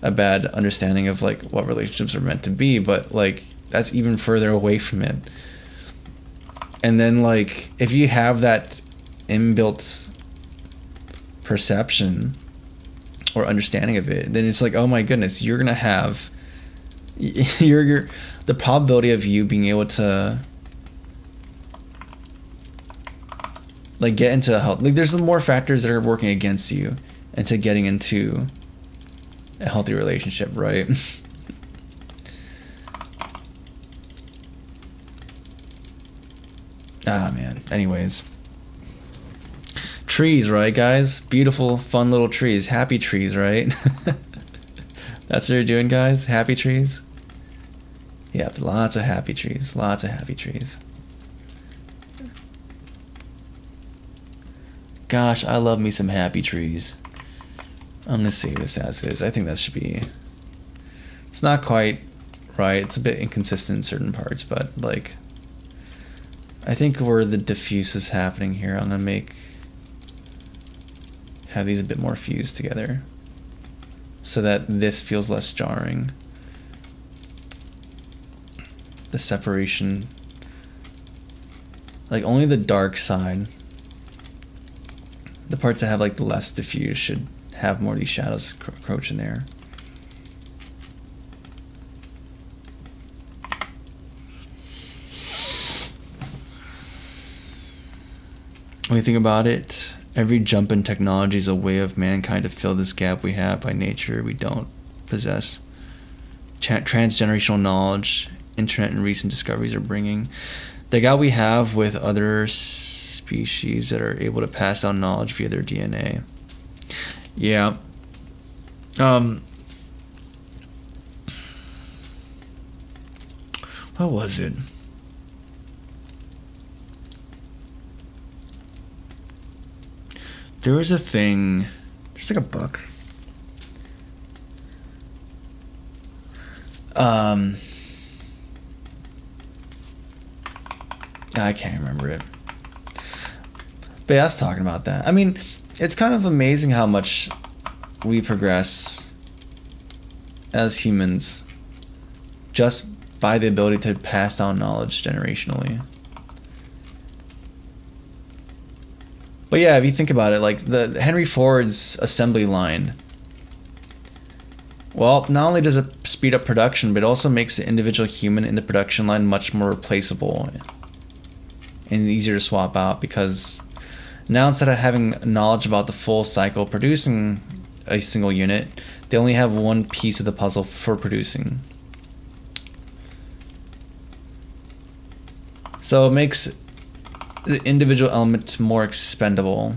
a bad understanding of like what relationships are meant to be, but like that's even further away from it. And then like if you have that inbuilt perception or understanding of it, then it's like, oh my goodness, you're gonna have the probability of you being able to like get into health, like there's more factors that are working against you into getting into a healthy relationship, right? Ah, man. Anyways. Trees, right, guys? Beautiful, fun little trees. Happy trees, right? That's what you're doing, guys? Happy trees? Yep, lots of happy trees. Lots of happy trees. Gosh, I love me some happy trees. I'm gonna save this as is. I think that should be... It's not quite right. It's a bit inconsistent in certain parts, but, like... I think where the diffuse is happening here, I'm gonna have these a bit more fused together so that this feels less jarring. The separation, like only the dark side, the parts that have like less diffuse should have more of these shadows encroach in there. When you think about it, every jump in technology is a way of mankind to fill this gap we have by nature we don't possess. Transgenerational knowledge, internet and recent discoveries are bringing. The gap we have with other species that are able to pass down knowledge via their DNA. Yeah. What was it? There was a thing, just like a book. I can't remember it. But yeah, I was talking about that. I mean, it's kind of amazing how much we progress as humans just by the ability to pass down knowledge generationally. But yeah, if you think about it, like the Henry Ford's assembly line, well, not only does it speed up production, but it also makes the individual human in the production line much more replaceable and easier to swap out, because now instead of having knowledge about the full cycle producing a single unit, they only have one piece of the puzzle for producing. So it makes the individual element more expendable.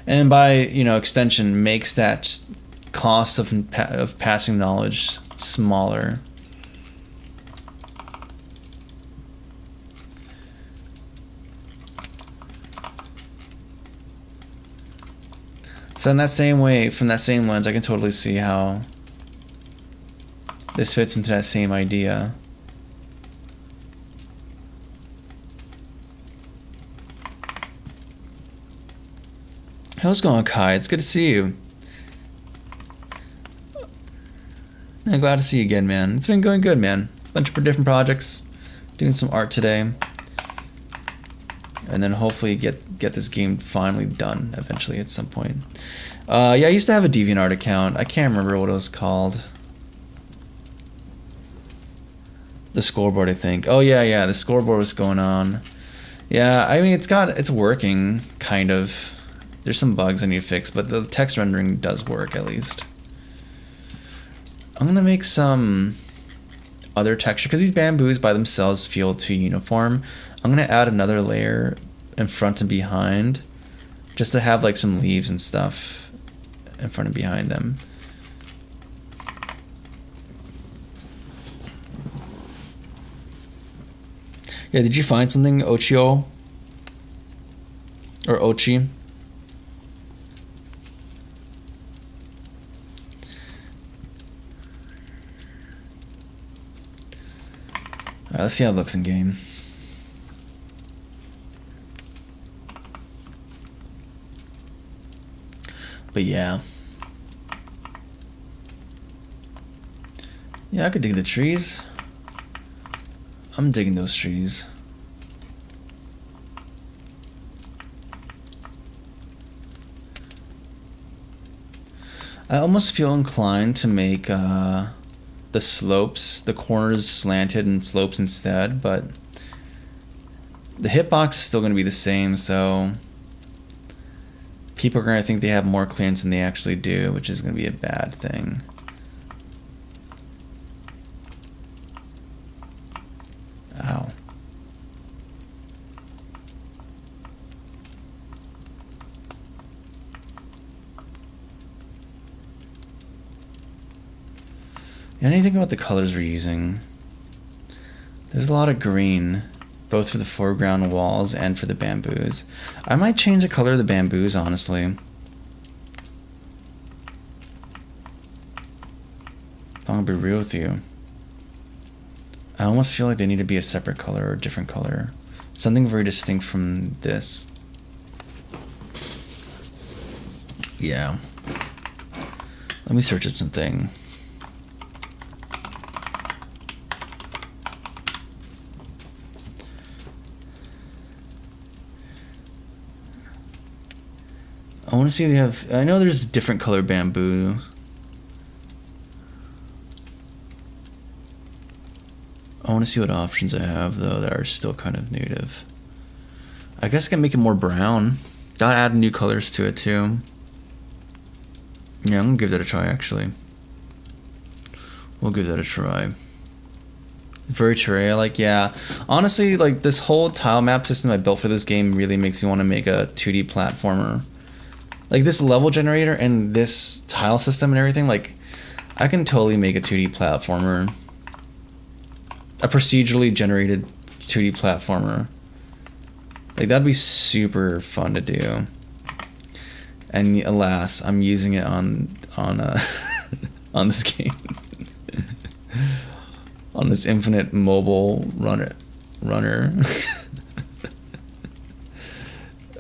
And by extension, makes that cost of passing knowledge smaller. So in that same way, from that same lens, I can totally see how this fits into that same idea. How's it going, Kai? It's good to see you. I'm glad to see you again, man. It's been going good, man. Bunch of different projects. Doing some art today. And then hopefully get this game finally done eventually at some point. Yeah, I used to have a DeviantArt account. I can't remember what it was called. The scoreboard, I think. Oh yeah, the scoreboard was going on. Yeah, I mean it's working, kind of. There's some bugs I need to fix, but the text rendering does work at least. I'm gonna make some other texture, because these bamboos by themselves feel too uniform. I'm gonna add another layer in front and behind, just to have like some leaves and stuff in front and behind them. Yeah, did you find something, Ochio? Or Ochi? Alright, let's see how it looks in game. But yeah. Yeah, I could dig the trees. I'm digging those trees. I almost feel inclined to make the slopes, the corners slanted and slopes instead, but the hitbox is still going to be the same, so people are going to think they have more clearance than they actually do, which is going to be a bad thing. Anything about the colors we're using? There's a lot of green, both for the foreground walls and for the bamboos. I might change the color of the bamboos, honestly. I'm gonna be real with you. I almost feel like they need to be a separate color or a different color. Something very distinct from this. Yeah. Let me search up something. I want to see if they have... I know there's different color bamboo. I want to see what options I have, though, that are still kind of native. I guess I can make it more brown. Gotta add new colors to it, too. Yeah, I'm gonna give that a try, actually. We'll give that a try. Very Terraria, like, yeah. Honestly, like, this whole tile map system I built for this game really makes me want to make a 2D platformer. Like, this level generator and this tile system and everything, like, I can totally make a 2D platformer. A procedurally generated 2D platformer. Like, that'd be super fun to do. And alas, I'm using it on on this game. On this infinite mobile runner.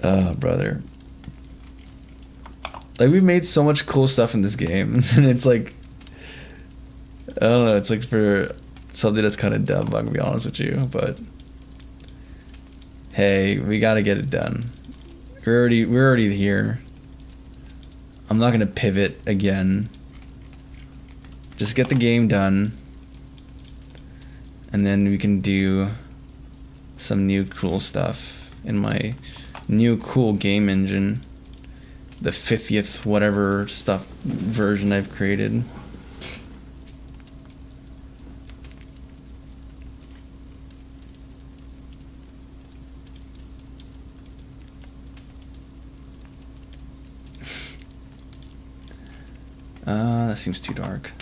Oh, brother. Like, we've made so much cool stuff in this game, and it's like, I don't know, it's like for something that's kind of dumb, I'm gonna be honest with you, but hey, we gotta get it done. We're already here. I'm not gonna pivot again. Just get the game done, and then we can do some new cool stuff in my new cool game engine. The 50th whatever stuff version I've created. That seems too dark.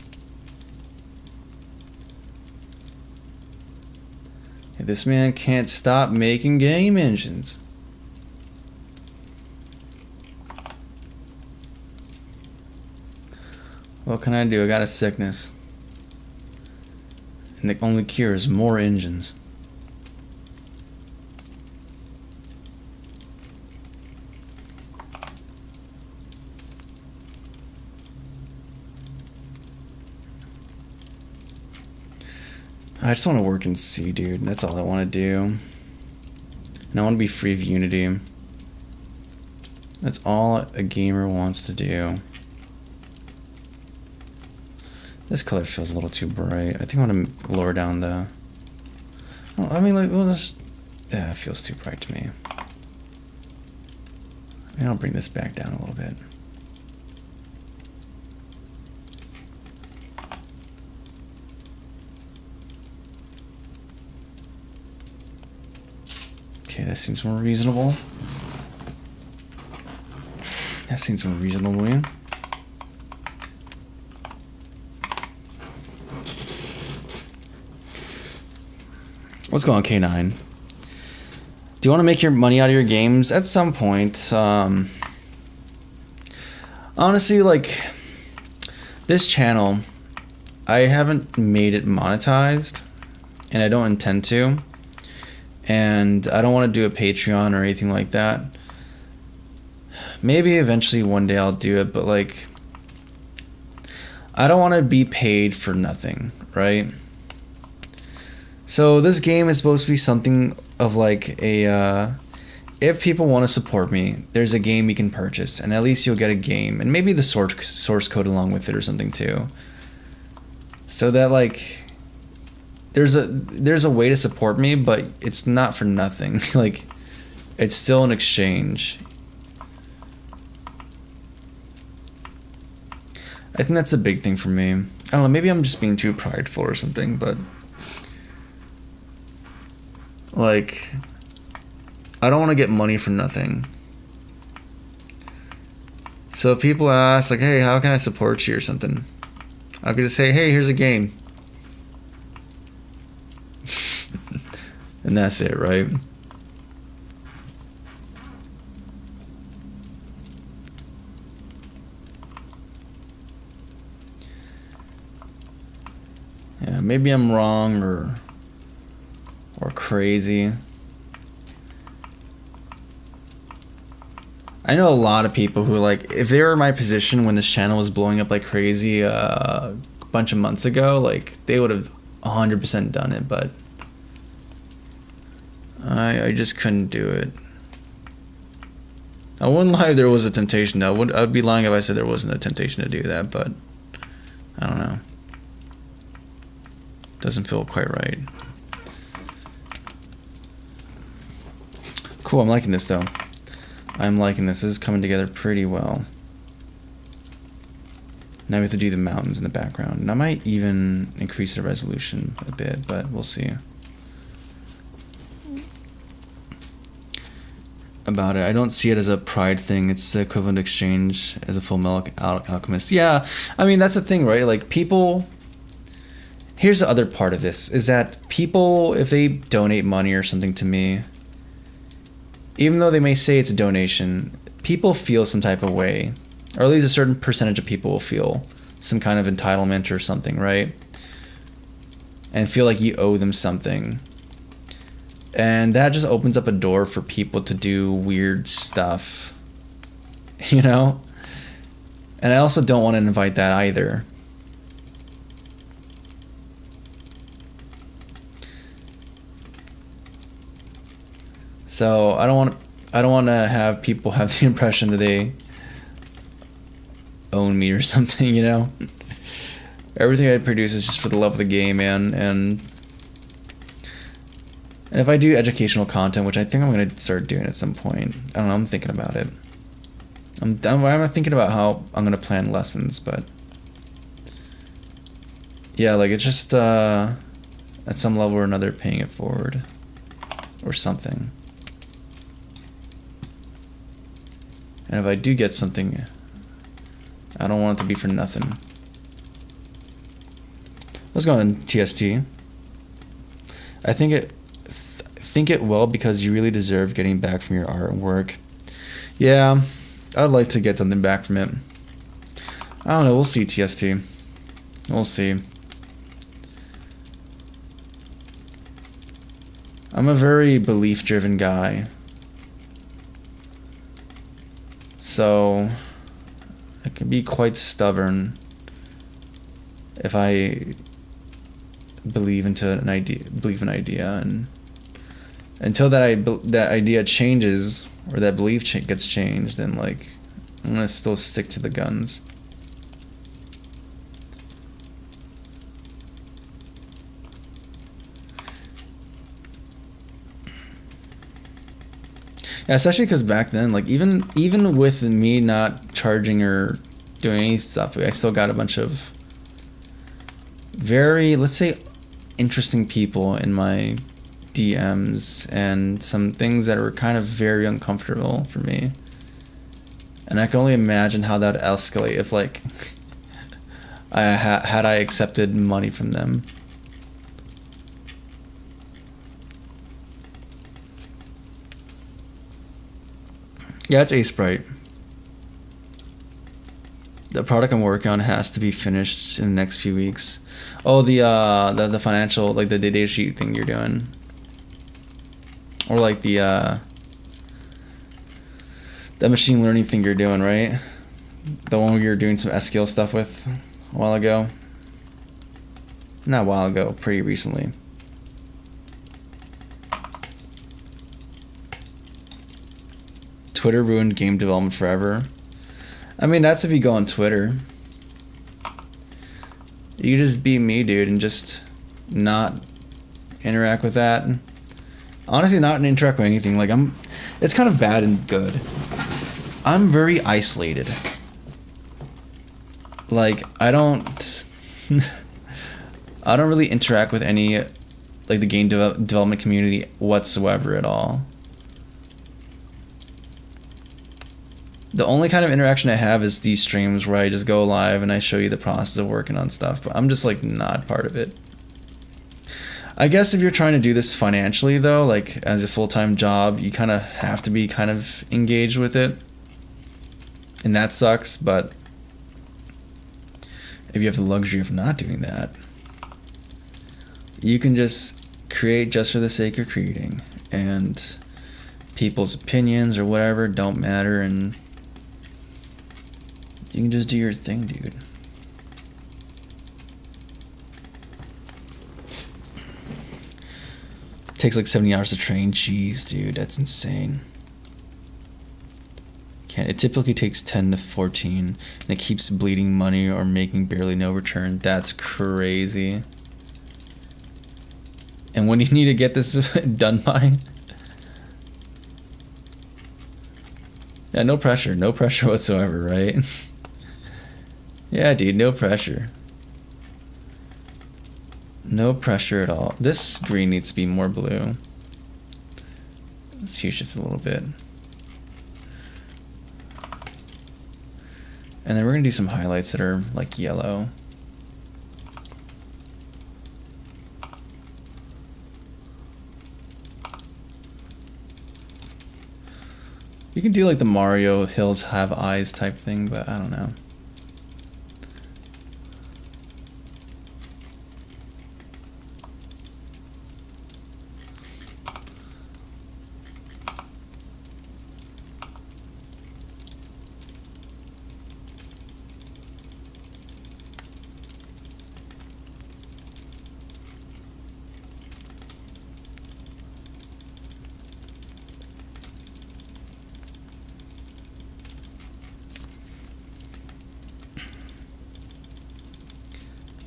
Hey, this man can't stop making game engines. What can I do? I got a sickness. And the only cure is more engines. I just want to work in C, dude. That's all I want to do. And I want to be free of Unity. That's all a gamer wants to do. This color feels a little too bright. I think I want to lower down the... I mean, like, we'll just... Yeah, it feels too bright to me. Maybe I'll bring this back down a little bit. Okay, that seems more reasonable. That seems more reasonable, yeah. What's going on, K9? Do you want to make your money out of your games? At some point, honestly, like, this channel, I haven't made it monetized, and I don't intend to, and I don't want to do a Patreon or anything like that. Maybe eventually one day I'll do it, but, like, I don't want to be paid for nothing, right? So this game is supposed to be something of like a, if people want to support me, there's a game you can purchase, and at least you'll get a game, and maybe the source code along with it or something too. So that, like, there's a way to support me, but it's not for nothing. Like, it's still an exchange. I think that's the big thing for me. I don't know, maybe I'm just being too prideful or something, but... Like, I don't want to get money for nothing. So if people ask, like, hey, how can I support you or something? I could just say, hey, here's a game. And that's it, right? Yeah, maybe I'm wrong or crazy. I know a lot of people who, like, if they were in my position when this channel was blowing up like crazy a bunch of months ago, like, they would have 100% done it, but I just couldn't do it. I wouldn't lie if there was a temptation. I'd be lying if I said there wasn't a temptation to do that, but I don't know. Doesn't feel quite right. Cool, I'm liking this though. I'm liking this. This is coming together pretty well. Now we have to do the mountains in the background. And I might even increase the resolution a bit, but we'll see. About it, I don't see it as a pride thing. It's the equivalent exchange as a Full Metal Alchemist. Yeah, I mean, that's the thing, right? Like, people... Here's the other part of this, is that people, if they donate money or something to me, even though they may say it's a donation, people feel some type of way, or at least a certain percentage of people will feel some kind of entitlement or something, right? And feel like you owe them something. And that just opens up a door for people to do weird stuff, you know? And I also don't want to invite that either. So I don't want to have people have the impression that they own me or something, you know? Everything I produce is just for the love of the game, man. And if I do educational content, which I think I'm going to start doing at some point, I don't know, I'm thinking about it. I'm thinking about how I'm going to plan lessons, but yeah, like, it's just at some level or another paying it forward or something. And if I do get something, I don't want it to be for nothing. Let's go on TST. I think it well because you really deserve getting back from your artwork. Yeah, I'd like to get something back from it. I don't know, we'll see, TST. We'll see. I'm a very belief-driven guy. So I can be quite stubborn if I believe in an idea, and until that idea changes or that belief gets changed, then, like, I'm gonna still stick to the guns. Yeah, especially because back then, like, even with me not charging or doing any stuff, I still got a bunch of very, let's say, interesting people in my DMs, and some things that were kind of very uncomfortable for me. And I can only imagine how that would escalate if, like, had I accepted money from them. Yeah, it's Aseprite. The product I'm working on has to be finished in the next few weeks. Oh, the financial, like, the data sheet thing you're doing, or like the machine learning thing you're doing, right? The one where you're doing some SQL stuff with a while ago. Not a while ago, pretty recently. Twitter ruined game development forever. I mean, that's if you go on Twitter. You can just be me, dude, and just not interact with that. Honestly, not interact with anything. Like, it's kind of bad and good. I'm very isolated. Like, I don't really interact with any, like, the game development community whatsoever at all. The only kind of interaction I have is these streams where I just go live and I show you the process of working on stuff, but I'm just like not part of it. I guess if you're trying to do this financially though, like as a full-time job, you kind of have to be kind of engaged with it. And that sucks, but if you have the luxury of not doing that, you can just create just for the sake of creating, and people's opinions or whatever don't matter, and you can just do your thing, dude. Takes like 70 hours to train. Jeez, dude, that's insane. It typically takes 10 to 14, and it keeps bleeding money or making barely no return. That's crazy. And when do you need to get this done by? Yeah, no pressure whatsoever, right? Yeah, dude, no pressure. No pressure at all. This green needs to be more blue. Let's hue shift a little bit. And then we're gonna do some highlights that are like yellow. You can do like the Mario Hills Have Eyes type thing, but I don't know.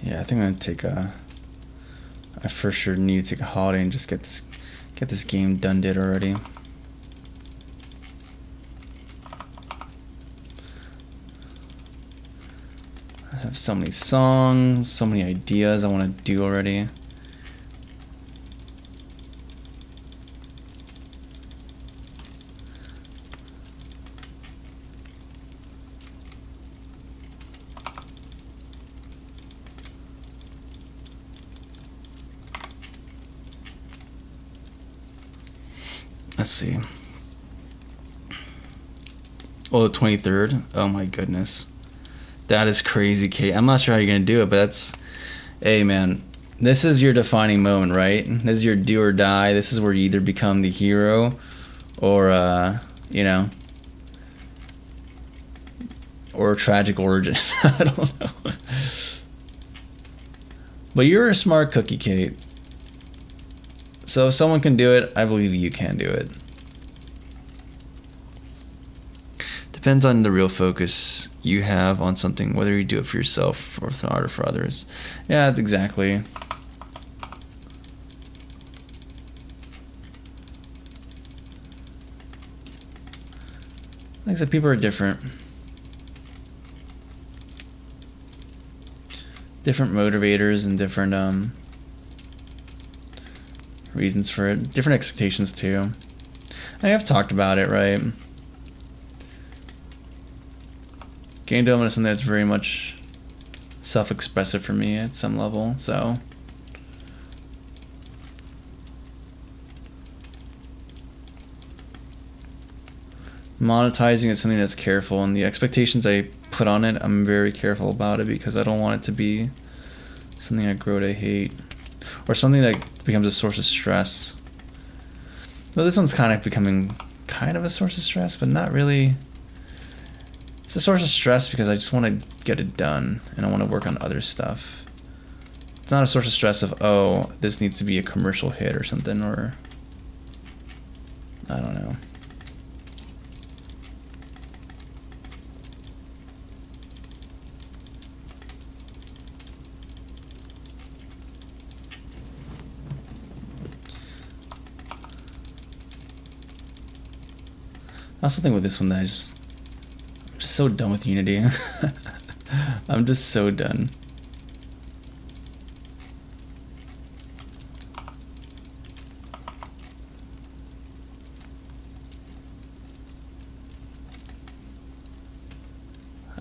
Yeah, I think I'm gonna take a. I for sure need to take a holiday and just get this game done did already. I have so many songs, so many ideas I want to do already. Let's see. Oh, the 23rd? Oh my goodness. That is crazy, Kate. I'm not sure how you're going to do it, but that's... Hey, man. This is your defining moment, right? This is your do or die. This is where you either become the hero or, you know... or a tragic origin. I don't know. But you're a smart cookie, Kate. So if someone can do it, I believe you can do it. Depends on the real focus you have on something, whether you do it for yourself or for art or for others. Yeah, exactly. Like I said, people are different. Different motivators and different reasons for it. Different expectations too. I have talked about it, right? Game development is something that's very much self-expressive for me at some level, so... monetizing is something that's careful, and the expectations I put on it, I'm very careful about it because I don't want it to be something I grow to hate. Or something that becomes a source of stress. Well, this one's kind of becoming kind of a source of stress, but not really. It's a source of stress because I just want to get it done, and I want to work on other stuff. It's not a source of stress of, oh, this needs to be a commercial hit or something, or... I don't know. I also think with this one that I'm just so done with Unity. I'm just so done.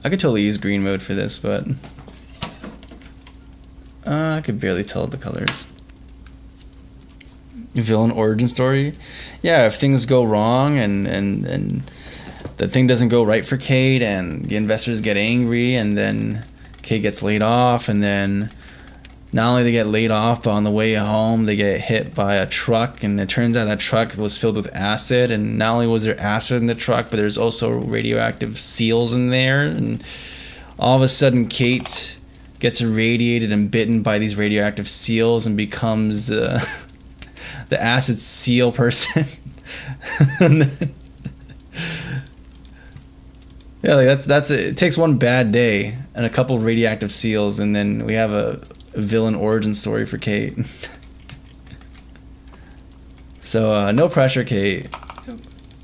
I could totally use green mode for this, but I could barely tell the colors. Villain origin story. Yeah, if things go wrong and the thing doesn't go right for Kate and the investors get angry and then Kate gets laid off, and then not only they get laid off, but on the way home they get hit by a truck, and it turns out that truck was filled with acid, and not only was there acid in the truck, but there's also radioactive seals in there, and all of a sudden Kate gets irradiated and bitten by these radioactive seals and becomes the acid seal person. Yeah, like that's it. It takes one bad day and a couple of radioactive seals, and then we have a villain origin story for Kate. So no pressure, Kate.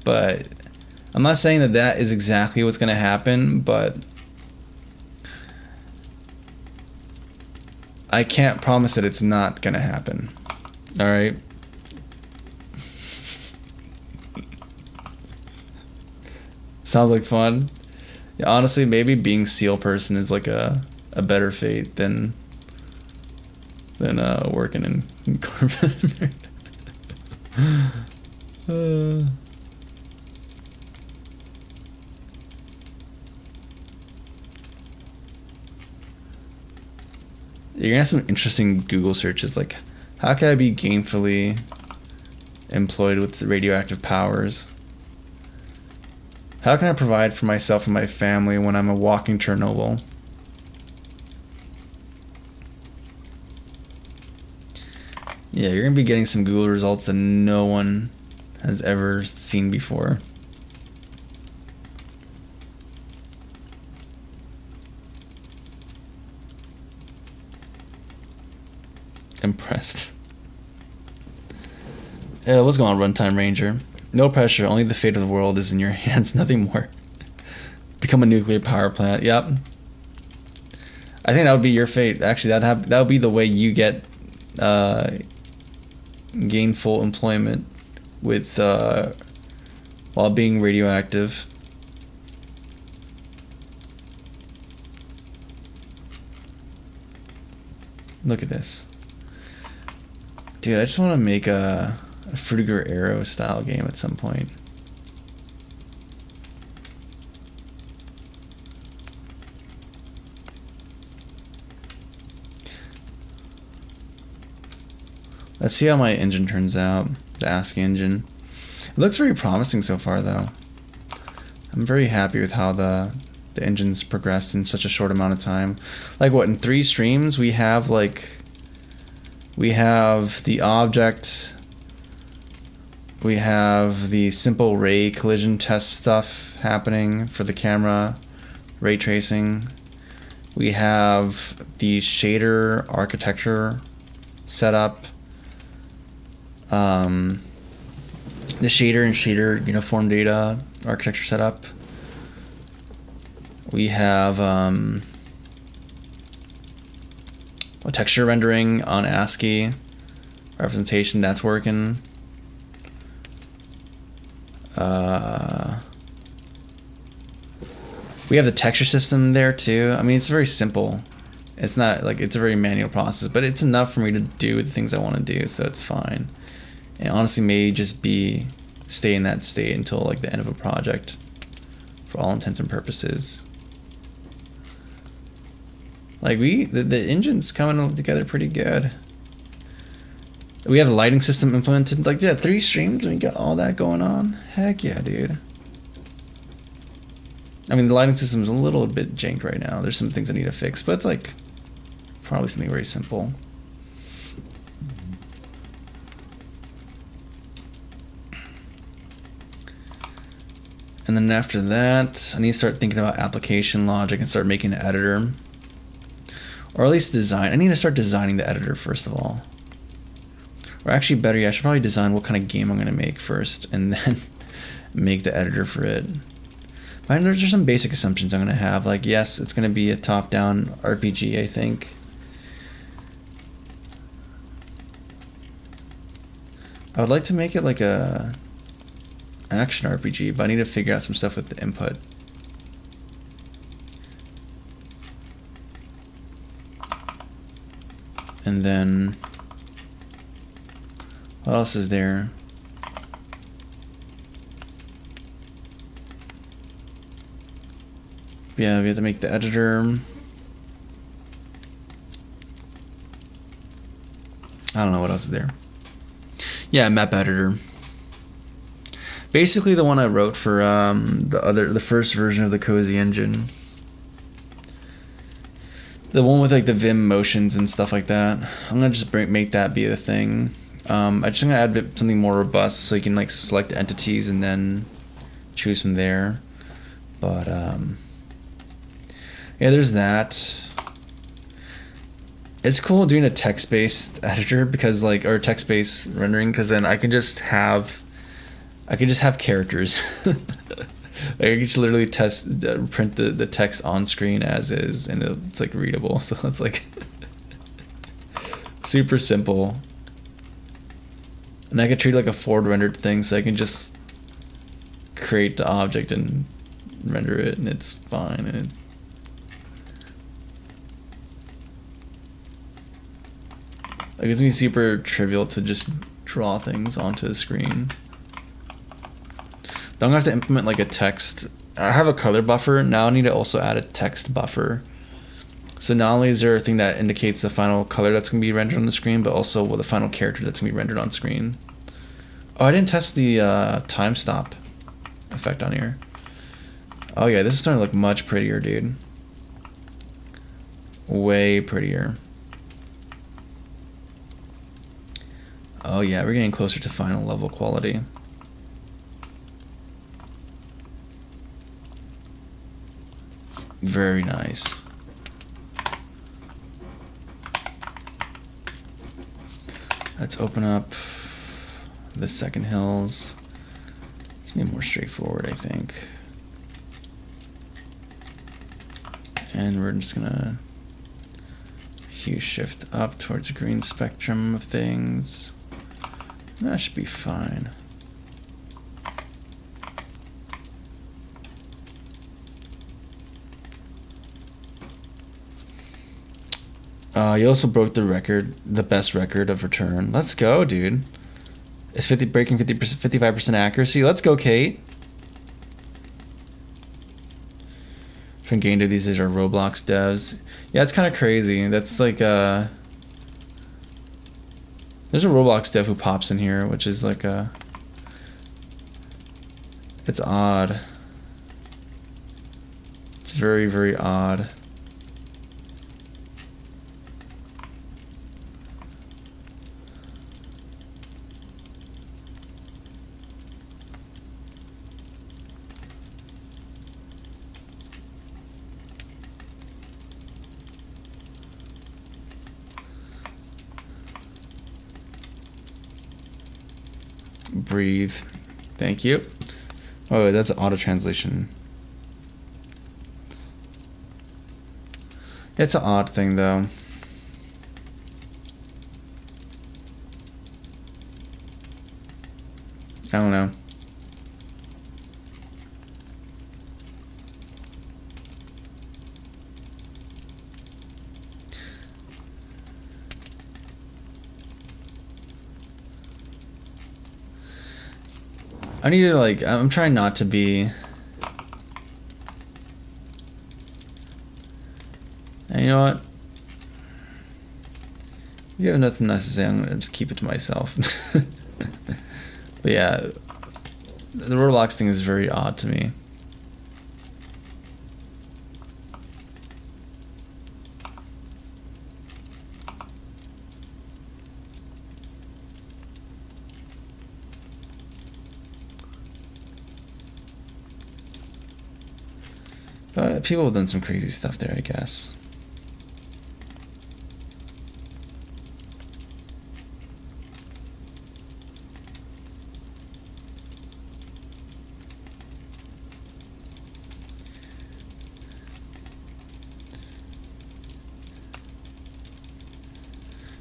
But I'm not saying that that is exactly what's gonna happen, but I can't promise that it's not gonna happen. All right. Sounds like fun. Yeah, honestly, maybe being seal person is like a better fate than working in corporate America. You're gonna have some interesting Google searches, like how can I be gainfully employed with radioactive powers? How can I provide for myself and my family when I'm a walking Chernobyl? Yeah, you're gonna be getting some Google results that no one has ever seen before. Impressed. Yeah, what's going on, Runtime Ranger? No pressure, only the fate of the world is in your hands, nothing more. Become a nuclear power plant. Yep. I think that would be your fate. Actually, that would be the way you get gainful employment with while being radioactive. Look at this. Dude, I just want to make a Frugger Arrow style game at some point. Let's see how my engine turns out, the ASCII engine. It looks very promising so far, though. I'm very happy with how the engine's progressed in such a short amount of time. Like, what, in 3 streams we have the object, we have the simple ray collision test stuff happening for the camera, ray tracing. We have the shader architecture set up. The shader and shader uniform data architecture setup. We have texture rendering on ASCII representation, that's working. We have the texture system there too. I mean, it's very simple. It's not like it's a very manual process, but it's enough for me to do the things I want to do, so it's fine. And honestly, may just be stay in that state until like the end of a project, for all intents and purposes. Like the engine's coming together pretty good. We have the lighting system implemented. Like, yeah, 3 streams and we got all that going on. Heck yeah, dude. I mean, the lighting system is a little bit janked right now. There's some things I need to fix, but it's like probably something very simple. And then after that, I need to start thinking about application logic and start making an editor. Or at least design. I need to start designing the editor first of all. Or actually better yet, I should probably design what kind of game I'm going to make first and then make the editor for it. But I know there's some basic assumptions I'm going to have. Like, yes, it's going to be a top-down RPG, I think. I would like to make it like a action RPG, but I need to figure out some stuff with the input. And then what else is there? Yeah, we have to make the editor. I don't know what else is there. Yeah, map editor. Basically the one I wrote for the first version of the Cozy engine. The one with like the Vim motions and stuff like that. I'm gonna just make that be the thing. I'm just gonna add something more robust so you can like select entities and then choose from there. But yeah, there's that. It's cool doing a text-based editor because like, or text-based rendering, because then I can just have characters. Like I can just literally print the text on screen as is, and it's like readable. So it's like super simple. And I can treat it like a forward rendered thing, so I can just create the object and render it, and it's fine. And like it's gonna be super trivial to just draw things onto the screen. Then I'm gonna have to implement like a text. I have a color buffer. Now I need to also add a text buffer. So not only is there a thing that indicates the final color that's gonna be rendered on the screen, but also the final character that's gonna be rendered on screen. Oh, I didn't test the time stop effect on here. Oh yeah, this is starting to look much prettier, dude. Way prettier. Oh yeah, we're getting closer to final level quality. Very nice. Let's open up the second hills. It's gonna be more straightforward, I think. And we're just gonna hue shift up towards the green spectrum of things. That should be fine. You also broke the record, the best record of return. Let's go, dude. It's breaking 55% accuracy. Let's go, Kate. From Game these are Roblox devs. Yeah, it's kind of crazy. That's like there's a Roblox dev who pops in here, which is like it's odd. It's very, very odd. Breathe. Thank you. Oh, that's auto translation. It's an odd thing though. I don't know. I need to like, I'm trying not to be. And you know what? If you have nothing nice to say, I'm gonna just keep it to myself. But yeah, the Roblox thing is very odd to me. But people have done some crazy stuff there, I guess.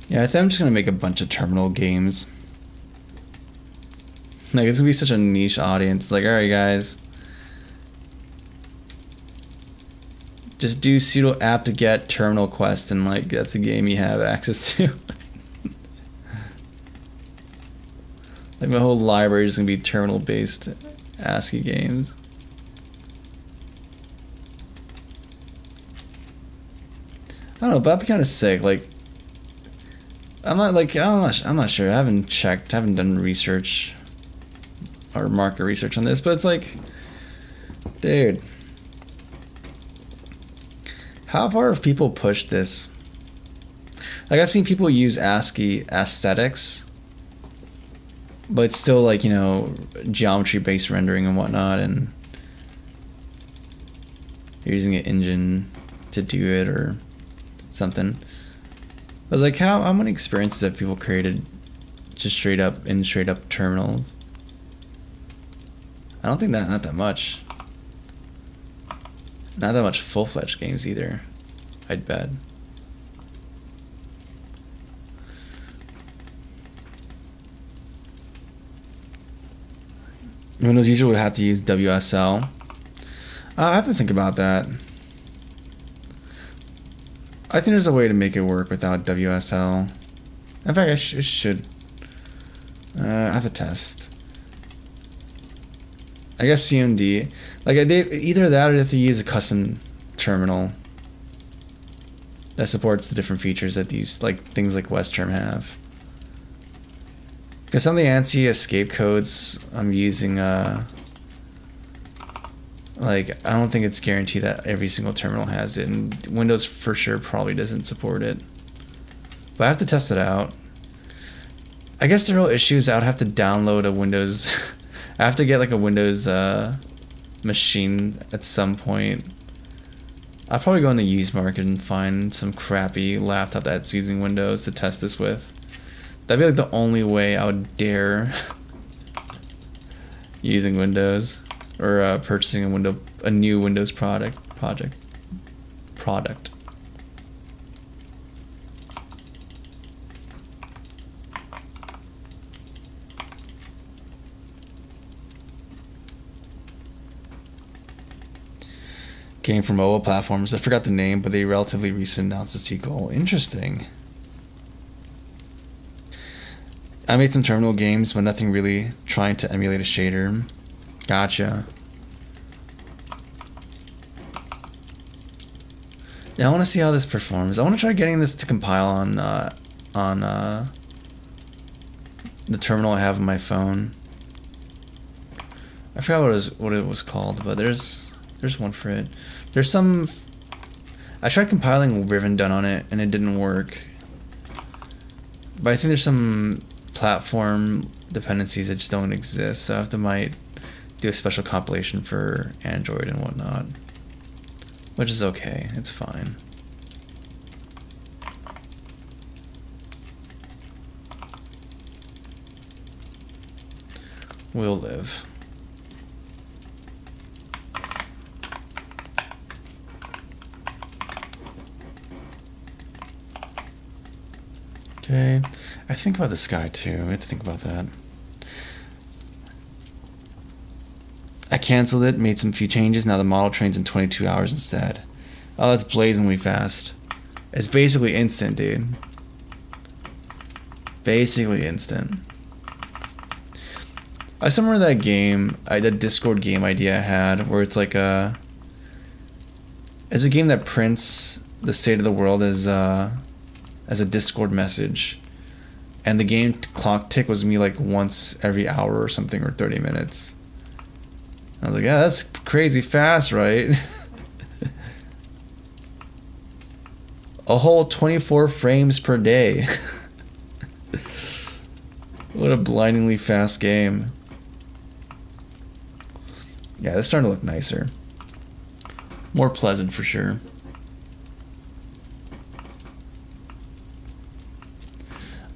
Yeah, I think I'm just gonna make a bunch of terminal games. Like, it's gonna be such a niche audience. It's like, alright guys, Just do sudo apt-get terminal quest, and like that's a game you have access to. Like my whole library is gonna be terminal-based ASCII games. I don't know, but that'd be kind of sick. Like, I'm not sure. I haven't checked. I haven't done research or market research on this, but it's like, dude, how far have people pushed this? Like, I've seen people use ASCII aesthetics, but it's still like, you know, geometry-based rendering and whatnot, and you're using an engine to do it or something. But like, how many experiences have people created just straight up terminals? I don't think not that much. Not that much full-fledged games either, I'd bet. Windows user would have to use WSL. I have to think about that. I think there's a way to make it work without WSL. In fact, I should. I have to test. I guess CMD. Like, either that or they have to use a custom terminal that supports the different features that these, like, things like Westterm have. Because some of the ANSI escape codes I'm using, like, I don't think it's guaranteed that every single terminal has it, and Windows for sure probably doesn't support it. But I have to test it out. I guess the real issue is I would have to download a Windows... I have to get like a Windows machine at some point. I'll probably go in the used market and find some crappy laptop that's using Windows to test this with. That'd be like the only way I would dare using Windows or purchasing a new Windows product. Game for mobile platforms. I forgot the name, but they relatively recently announced a sequel. Interesting. I made some terminal games, but nothing really trying to emulate a shader. Gotcha. Now I want to see how this performs. I want to try getting this to compile on the terminal I have on my phone. I forgot what it was called, but there's one for it. There's some. I tried compiling Rivendun on it and it didn't work. But I think there's some platform dependencies that just don't exist, so I might do a special compilation for Android and whatnot, which is okay. It's fine. We'll live. Okay, I think about the sky too. I have to think about that. I canceled it, made some few changes. Now the model trains in 22 hours instead. Oh, that's blazingly fast. It's basically instant, dude. Basically instant. I still remember that game, the Discord game idea I had, where it's like it's a game that prints the state of the world as a Discord message, and the game clock tick was me like once every hour or something, or 30 minutes. I was like, yeah, that's crazy fast, right? A whole 24 frames per day. What a blindingly fast game. Yeah, this is starting to look nicer. More pleasant for sure.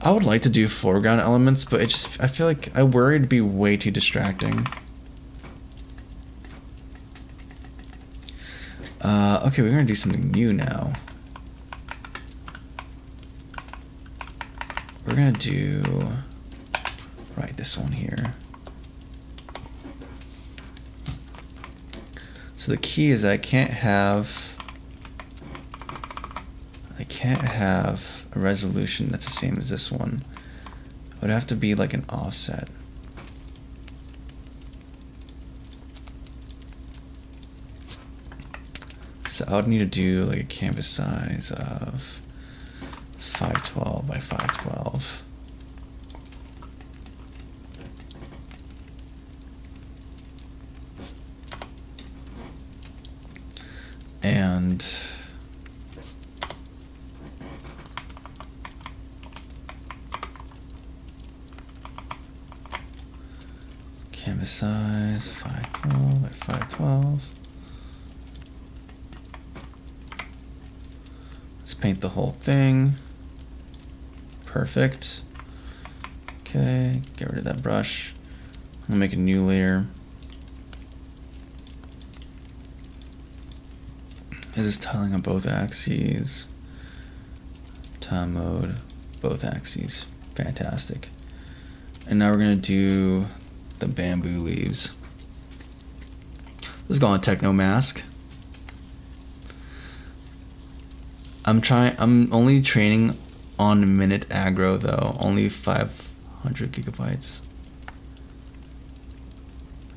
I would like to do foreground elements, but I feel like I worry it'd be way too distracting. Okay, we're gonna do something new now. We're gonna do this one here. So the key is I can't have can't have a resolution that's the same as this one. It would have to be like an offset. So I would need to do like a canvas size of 512 by 512. And canvas size 512 by 512. Let's paint the whole thing. Perfect. Okay, get rid of that brush. I'm gonna make a new layer. This is tiling on both axes. Tile mode, both axes. Fantastic. And now we're gonna do the bamboo leaves. Let's go on Techno Mask. I'm only training on minute aggro though, only 500 gigabytes.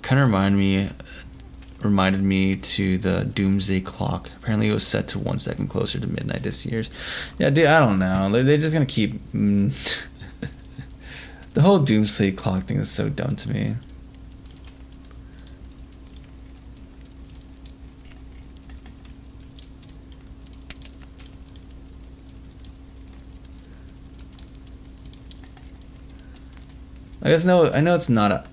Kind of reminded me to the Doomsday Clock. Apparently it was set to 1 second closer to midnight this year. Yeah, dude, I don't know. They're just gonna keep the whole Doomsday Clock thing is so dumb to me. I know it's not a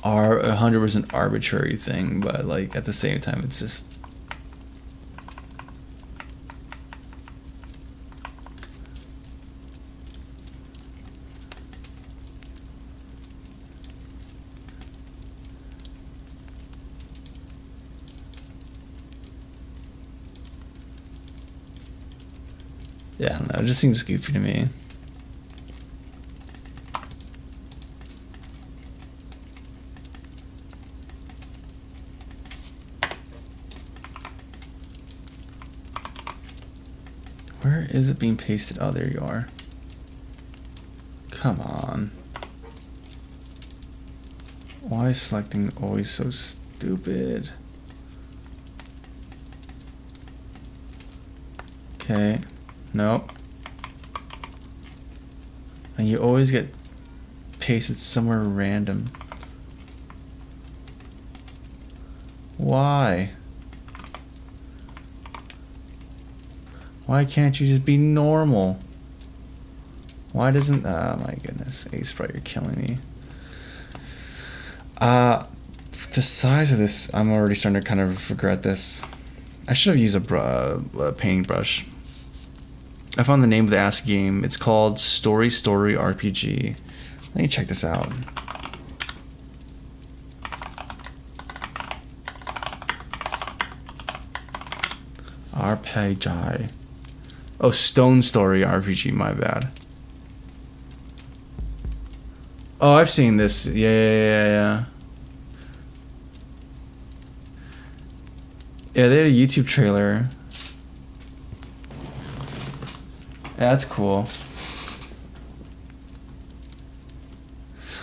100% arbitrary thing, but like at the same time, it's just. Yeah, I don't know. It just seems goofy to me. Where is it being pasted? Oh, there you are. Come on. Why is selecting always so stupid? Okay. Nope. And you always get pasted somewhere random. Why? Why can't you just be normal? Why doesn't... Oh my goodness. Aseprite, you're killing me. The size of this, I'm already starting to kind of regret this. I should have used a painting brush. I found the name of the ASCII game. It's called Story Story RPG. Let me check this out. RPG. Oh, Stone Story RPG, my bad. Oh, I've seen this. Yeah. Yeah, they had a YouTube trailer. Yeah, that's cool.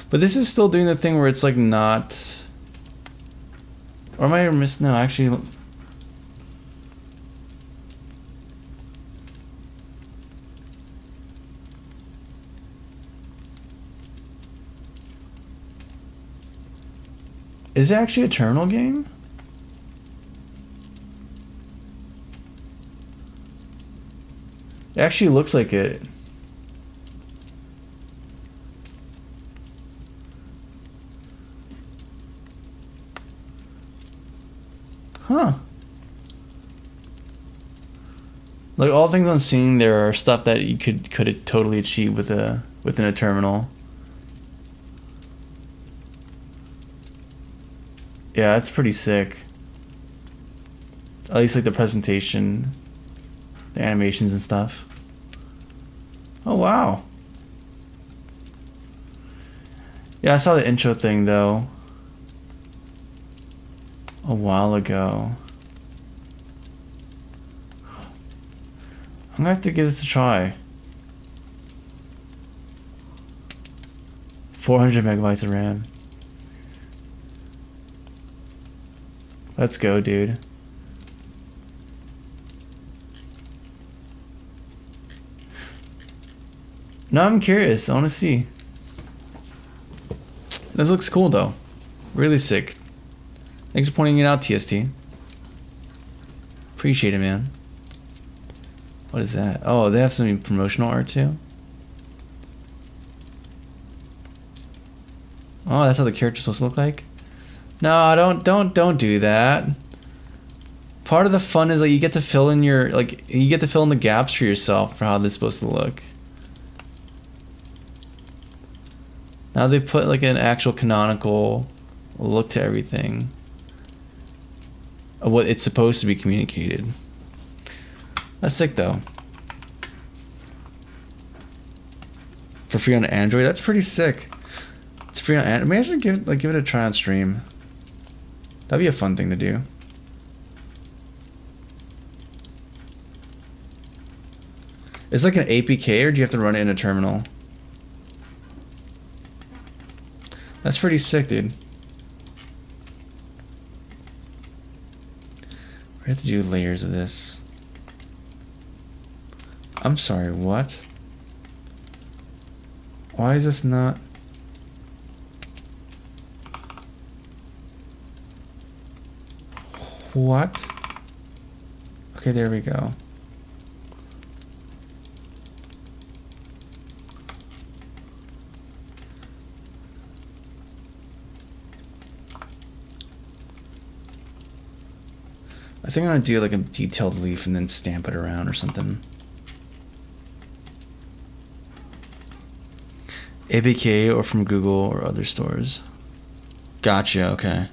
But this is still doing the thing where it's like not... Or am I missing? No, actually... Is it actually a terminal game? It actually looks like it. Huh. Like all things I'm seeing, there are stuff that you could totally achieve within a terminal. Yeah, that's pretty sick. At least like the presentation, the animations and stuff. Oh wow. Yeah, I saw the intro thing though a while ago. gonna have to give this a try. 400 megabytes of RAM. Let's go, dude. No, I'm curious. I want to see. This looks cool, though. Really sick. Thanks for pointing it out, TST. Appreciate it, man. What is that? Oh, they have some promotional art, too? Oh, that's how the character's supposed to look like? No, don't do that. Part of the fun is like you get to fill in your you get to fill in the gaps for yourself for how this is supposed to look. Now they put like an actual canonical look to everything of what it's supposed to be communicated. That's sick though. For free on Android, that's pretty sick. It's free on Android. Imagine give it a try on stream. That'd be a fun thing to do. Is it like an APK or do you have to run it in a terminal? That's pretty sick, dude. We have to do layers of this. I'm sorry, what? Why is this not? What? Okay, there we go. I think I'm gonna do like a detailed leaf and then stamp it around or something. APK or from Google or other stores. Gotcha, okay.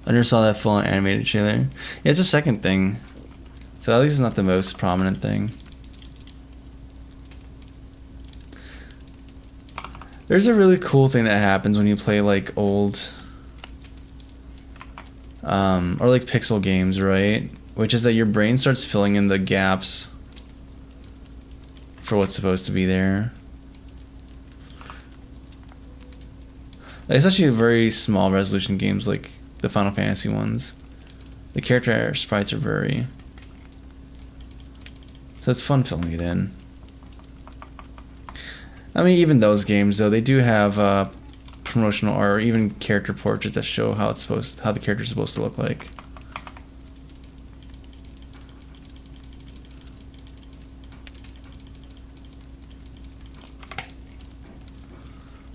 I never saw that full animated trailer. Yeah, it's a second thing. So at least it's not the most prominent thing. There's a really cool thing that happens when you play like old or like pixel games, right? Which is that your brain starts filling in the gaps for what's supposed to be there. Especially very small resolution games like the Final Fantasy ones. The character sprites are very... So it's fun filling it in. I mean, even those games though, they do have promotional or even character portraits that show how the character's supposed to look like.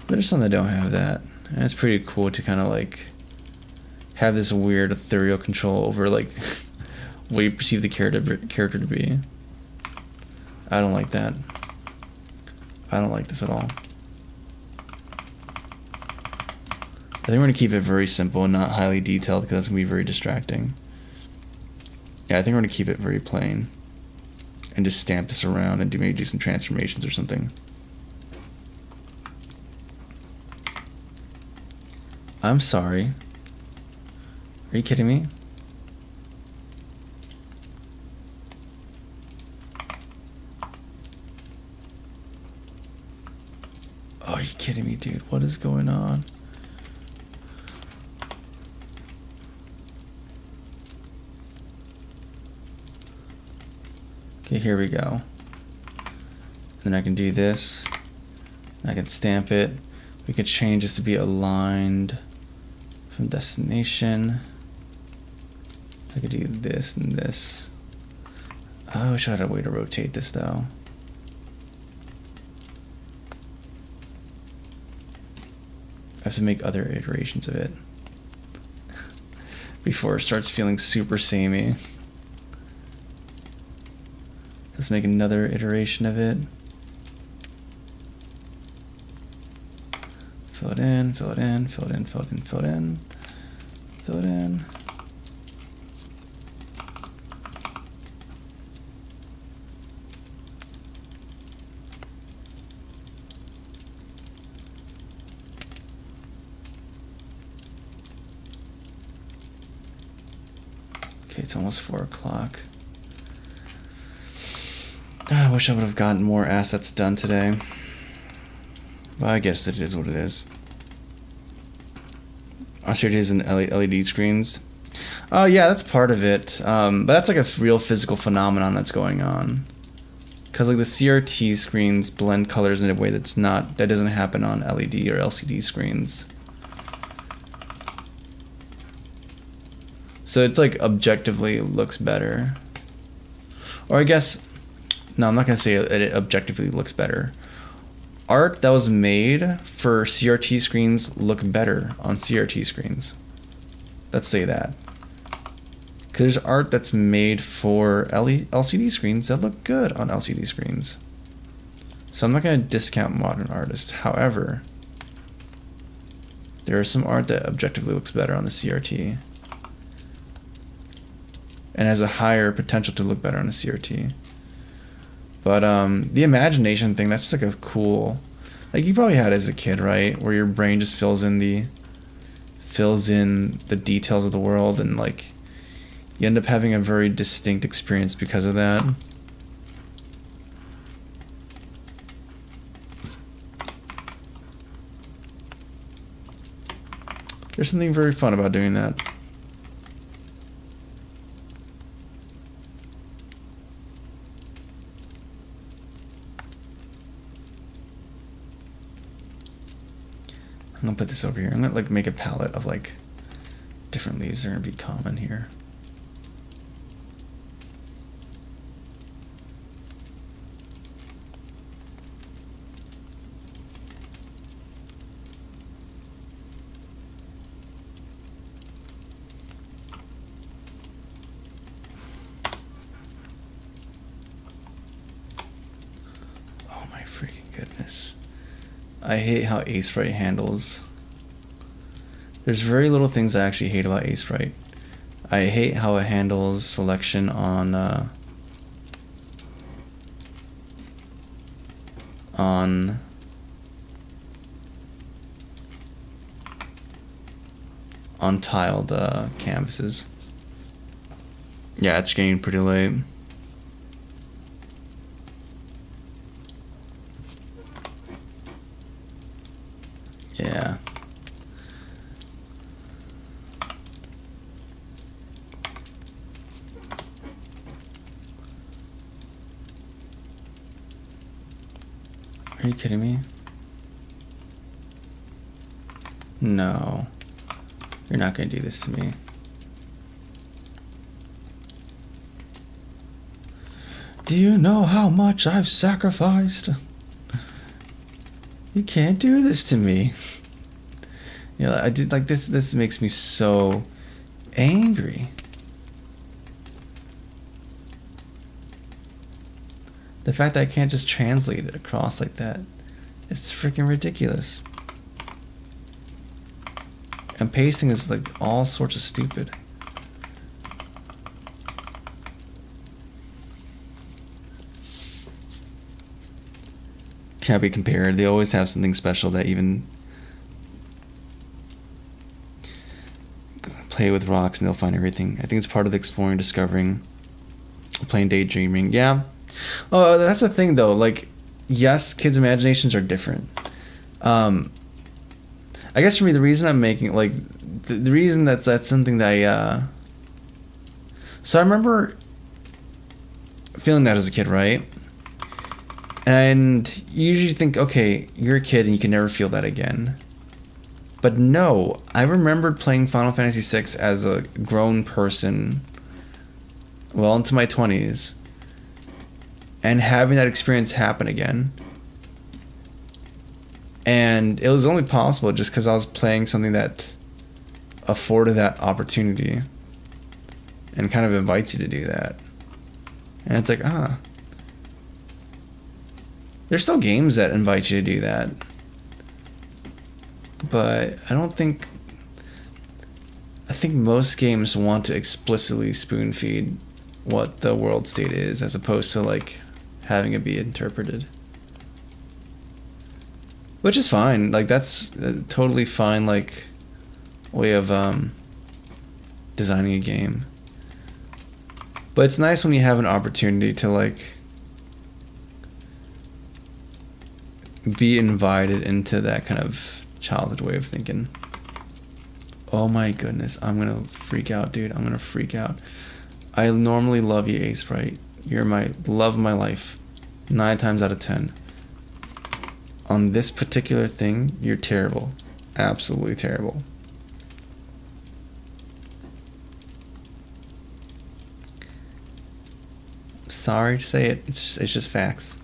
There's some that don't have that, and it's pretty cool to kind of like have this weird ethereal control over like what you perceive the character to be. I don't like that. I don't like this at all. I think we're gonna keep it very simple and not highly detailed because that's gonna be very distracting. Yeah, I think we're gonna keep it very plain and just stamp this around and maybe do some transformations or something. I'm sorry. Are you kidding me? Oh, are you kidding me, dude? What is going on? Okay, here we go. Then I can do this. I can stamp it. We could change this to be aligned from destination. I could do this and this. I wish I had a way to rotate this though. I have to make other iterations of it before it starts feeling super samey. Let's make another iteration of it. Fill it in, fill it in, fill it in, fill it in, fill it in, fill it in. It's almost 4 o'clock. I wish I would have gotten more assets done today. But I guess it is what it is. Austerities and LED screens. Oh yeah, that's part of it. But that's like a real physical phenomenon that's going on. Because like the CRT screens blend colors in a way that doesn't happen on LED or LCD screens. So it's like objectively looks better. Or I guess, no, I'm not going to say it objectively looks better. Art that was made for CRT screens look better on CRT screens. Let's say that. Because there's art that's made for LCD screens that look good on LCD screens. So I'm not going to discount modern artists. However, there is some art that objectively looks better on the CRT. And has a higher potential to look better on a CRT. But the imagination thing, that's just like a cool, like you probably had it as a kid, right? Where your brain just fills in the details of the world, and like you end up having a very distinct experience because of that. There's something very fun about doing that. I'm gonna put this over here. I'm gonna like make a palette of like different leaves that are gonna be common here. Oh my freaking goodness. I hate how Aseprite handles. There's very little things I actually hate about Aseprite. I hate how it handles selection on tiled canvases. Yeah, it's getting pretty late. Yeah. Are you kidding me? No. You're not gonna do this to me. Do you know how much I've sacrificed? You can't do this to me. You know, I did like this. This makes me so angry. The fact that I can't just translate it across like that, it's freaking ridiculous. And pasting is like all sorts of stupid. Can't be compared. They always have something special that even play with rocks and they'll find everything. I think it's part of the exploring, discovering, playing, daydreaming. Yeah. Oh, that's the thing though. Like, yes, kids' imaginations are different. I guess for me, the reason I'm making like the reason that's something that so I remember feeling that as a kid, right? And you usually think, okay, you're a kid and you can never feel that again. But no, I remembered playing Final Fantasy VI as a grown person, well into my 20s, and having that experience happen again. And it was only possible just because I was playing something that afforded that opportunity and kind of invites you to do that. And it's like, there's still games that invite you to do that. But I think most games want to explicitly spoon feed what the world state is as opposed to like having it be interpreted. Which is fine. Like that's a totally fine like way of designing a game. But it's nice when you have an opportunity to like be invited into that kind of childhood way of thinking. Oh my goodness, I'm gonna freak out, dude. I'm gonna freak out. I normally love you, Ace Sprite. You're my love of my life. 9 times out of 10. On this particular thing, you're terrible. Absolutely terrible. Sorry to say it. It's just facts.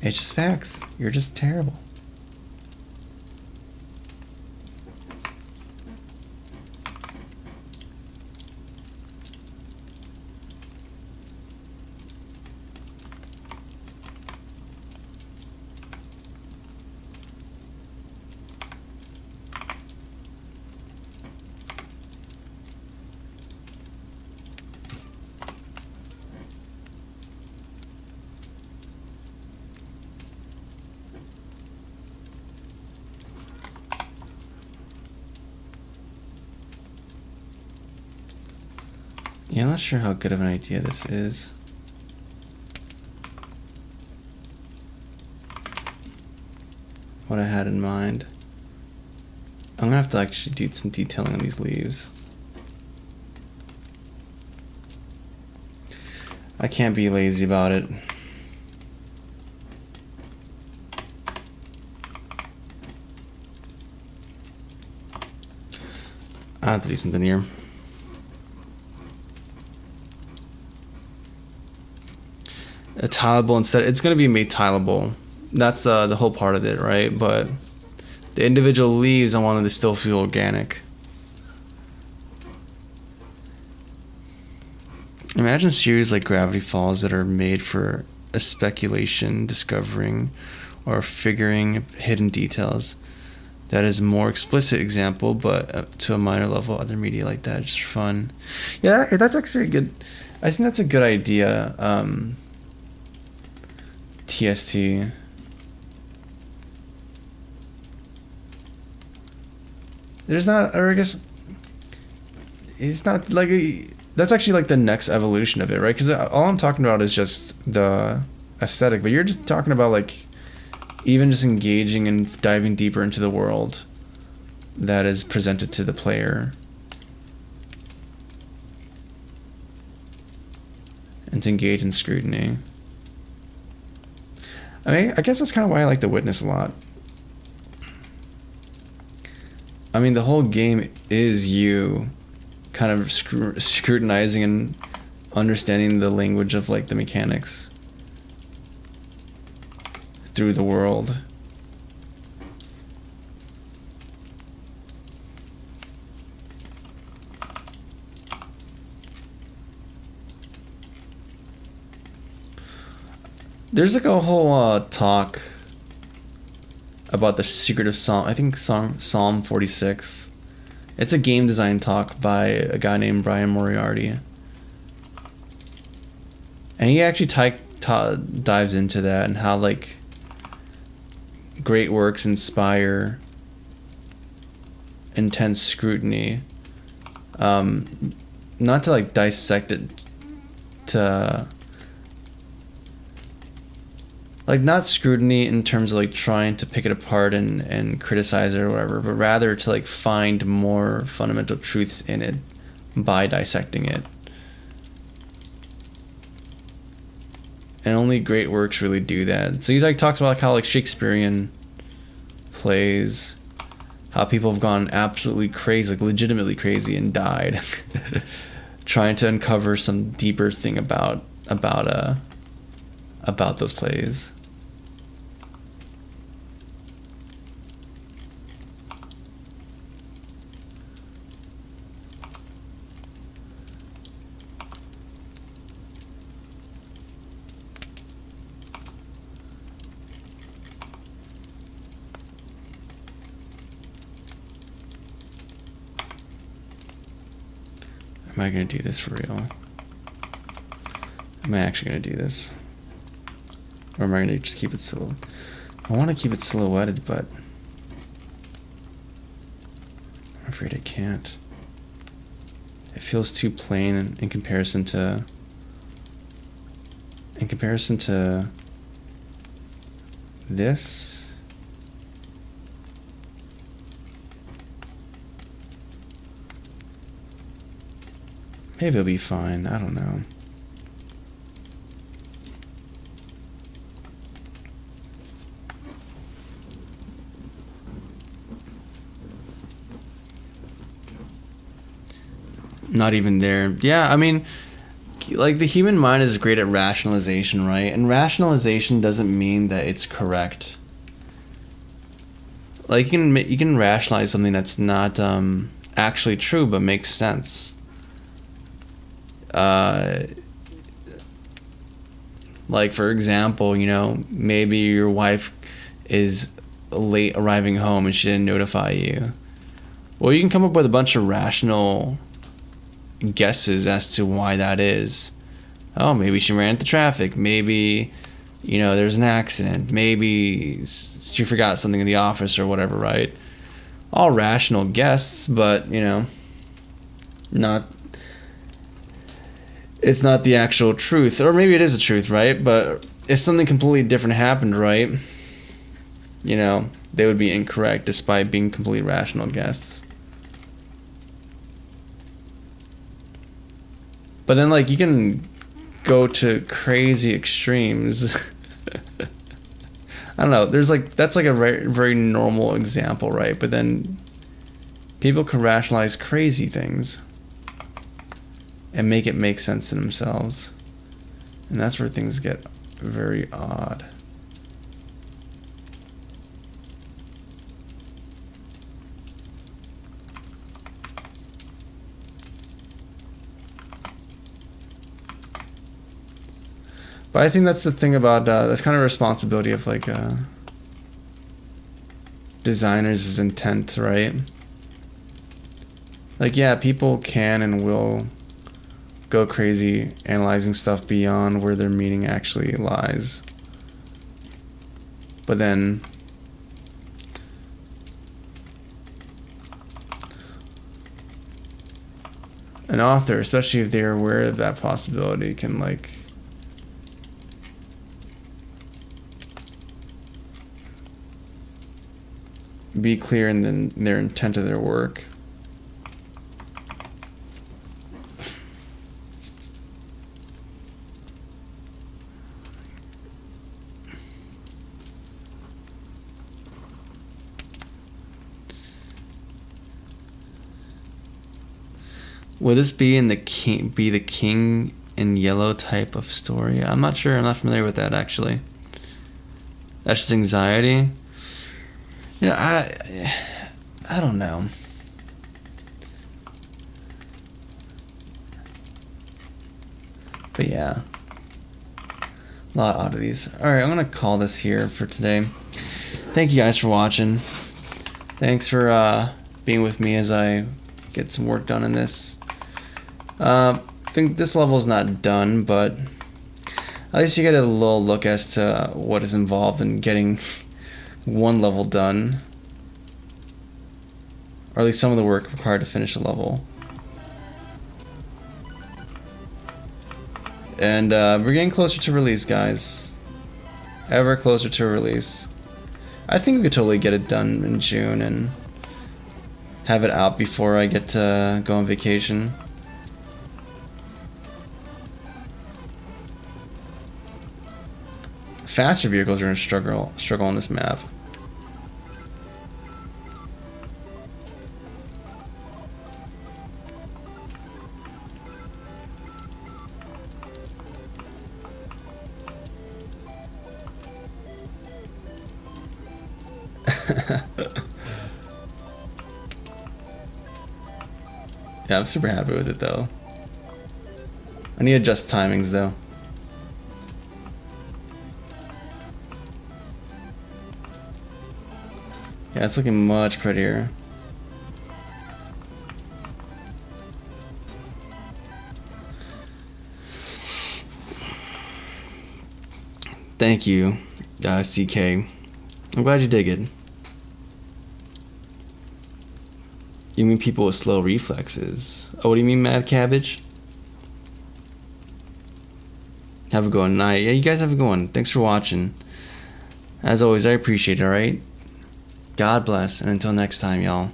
It's just facts. You're just terrible. Yeah, I'm not sure how good of an idea this is. What I had in mind. I'm gonna have to actually do some detailing on these leaves. I can't be lazy about it. I have to do something here. A tileable instead. It's going to be made tileable. That's the whole part of it, right? But the individual leaves, I wanted to still feel organic. Imagine series like Gravity Falls that are made for a speculation, discovering, or figuring hidden details. That is a more explicit example, but to a minor level, other media like that, just fun. Yeah, that's actually a good. I think that's a good idea. TST. There's not, or I guess it's not like that's actually like the next evolution of it, right? Because all I'm talking about is just the aesthetic, but you're just talking about like even just engaging and diving deeper into the world that is presented to the player, and to engage in scrutiny. I mean, I guess that's kind of why I like The Witness a lot. I mean, the whole game is you kind of scrutinizing and understanding the language of like the mechanics through the world. There's like a whole talk about the secret of Psalm. I think Psalm 46. It's a game design talk by a guy named Brian Moriarty, and he actually dives into that and how like great works inspire intense scrutiny. Not to like dissect it, to like not scrutiny in terms of like trying to pick it apart and criticize it or whatever, but rather to like find more fundamental truths in it by dissecting it. And only great works really do that. So he like talks about like how like Shakespearean plays, how people have gone absolutely crazy, like legitimately crazy, and died trying to uncover some deeper thing about those plays. Am I going to do this for real? Am I actually going to do this? Or am I going to just keep it silhouetted? I want to keep it silhouetted, but I'm afraid I can't. It feels too plain in comparison to in comparison to this. Maybe it'll be fine. I don't know. Not even there. Yeah, I mean, like, the human mind is great at rationalization, right? And rationalization doesn't mean that it's correct. Like, you can rationalize something that's not actually true but makes sense. Like, for example, you know, maybe your wife is late arriving home and she didn't notify you. Well, you can come up with a bunch of rational guesses as to why that is. Oh, maybe she ran into traffic. Maybe, you know, there's an accident. Maybe she forgot something in the office or whatever, right? All rational guesses, but, you know, it's not the actual truth. Or maybe it is the truth, right? But if something completely different happened, right, you know, they would be incorrect despite being completely rational guesses. But then, like, you can go to crazy extremes. I don't know. There's like, that's like a very, very normal example, right? But then people can rationalize crazy things and make it make sense to themselves. And that's where things get very odd. But I think that's the thing about, that's kind of a responsibility of, like, designers' intent, right? Like, yeah, people can and will go crazy analyzing stuff beyond where their meaning actually lies. But then an author, especially if they're aware of that possibility, can, like, be clear in their intent of their work. Would this be the king in yellow type of story? I'm not sure. I'm not familiar with that, actually. That's just anxiety. Yeah, I don't know. But yeah, a lot of oddities. All right, I'm gonna call this here for today. Thank you guys for watching. Thanks for being with me as I get some work done in this. I think this level is not done, but at least you get a little look as to what is involved in getting one level done, or at least some of the work required to finish a level. And we're getting closer to release, guys. Ever closer to release. I think we could totally get it done in June and have it out before I get to go on vacation. Faster vehicles are going to struggle on this map. Yeah, I'm super happy with it though. I need to adjust timings though. Yeah, it's looking much prettier. Thank you, CK. I'm glad you dig it. You mean people with slow reflexes? Oh, what do you mean, Mad Cabbage? Have a good night. Yeah, you guys have a good one. Thanks for watching. As always, I appreciate it, alright? God bless, and until next time, y'all,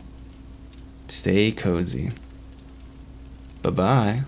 stay cozy. Bye-bye.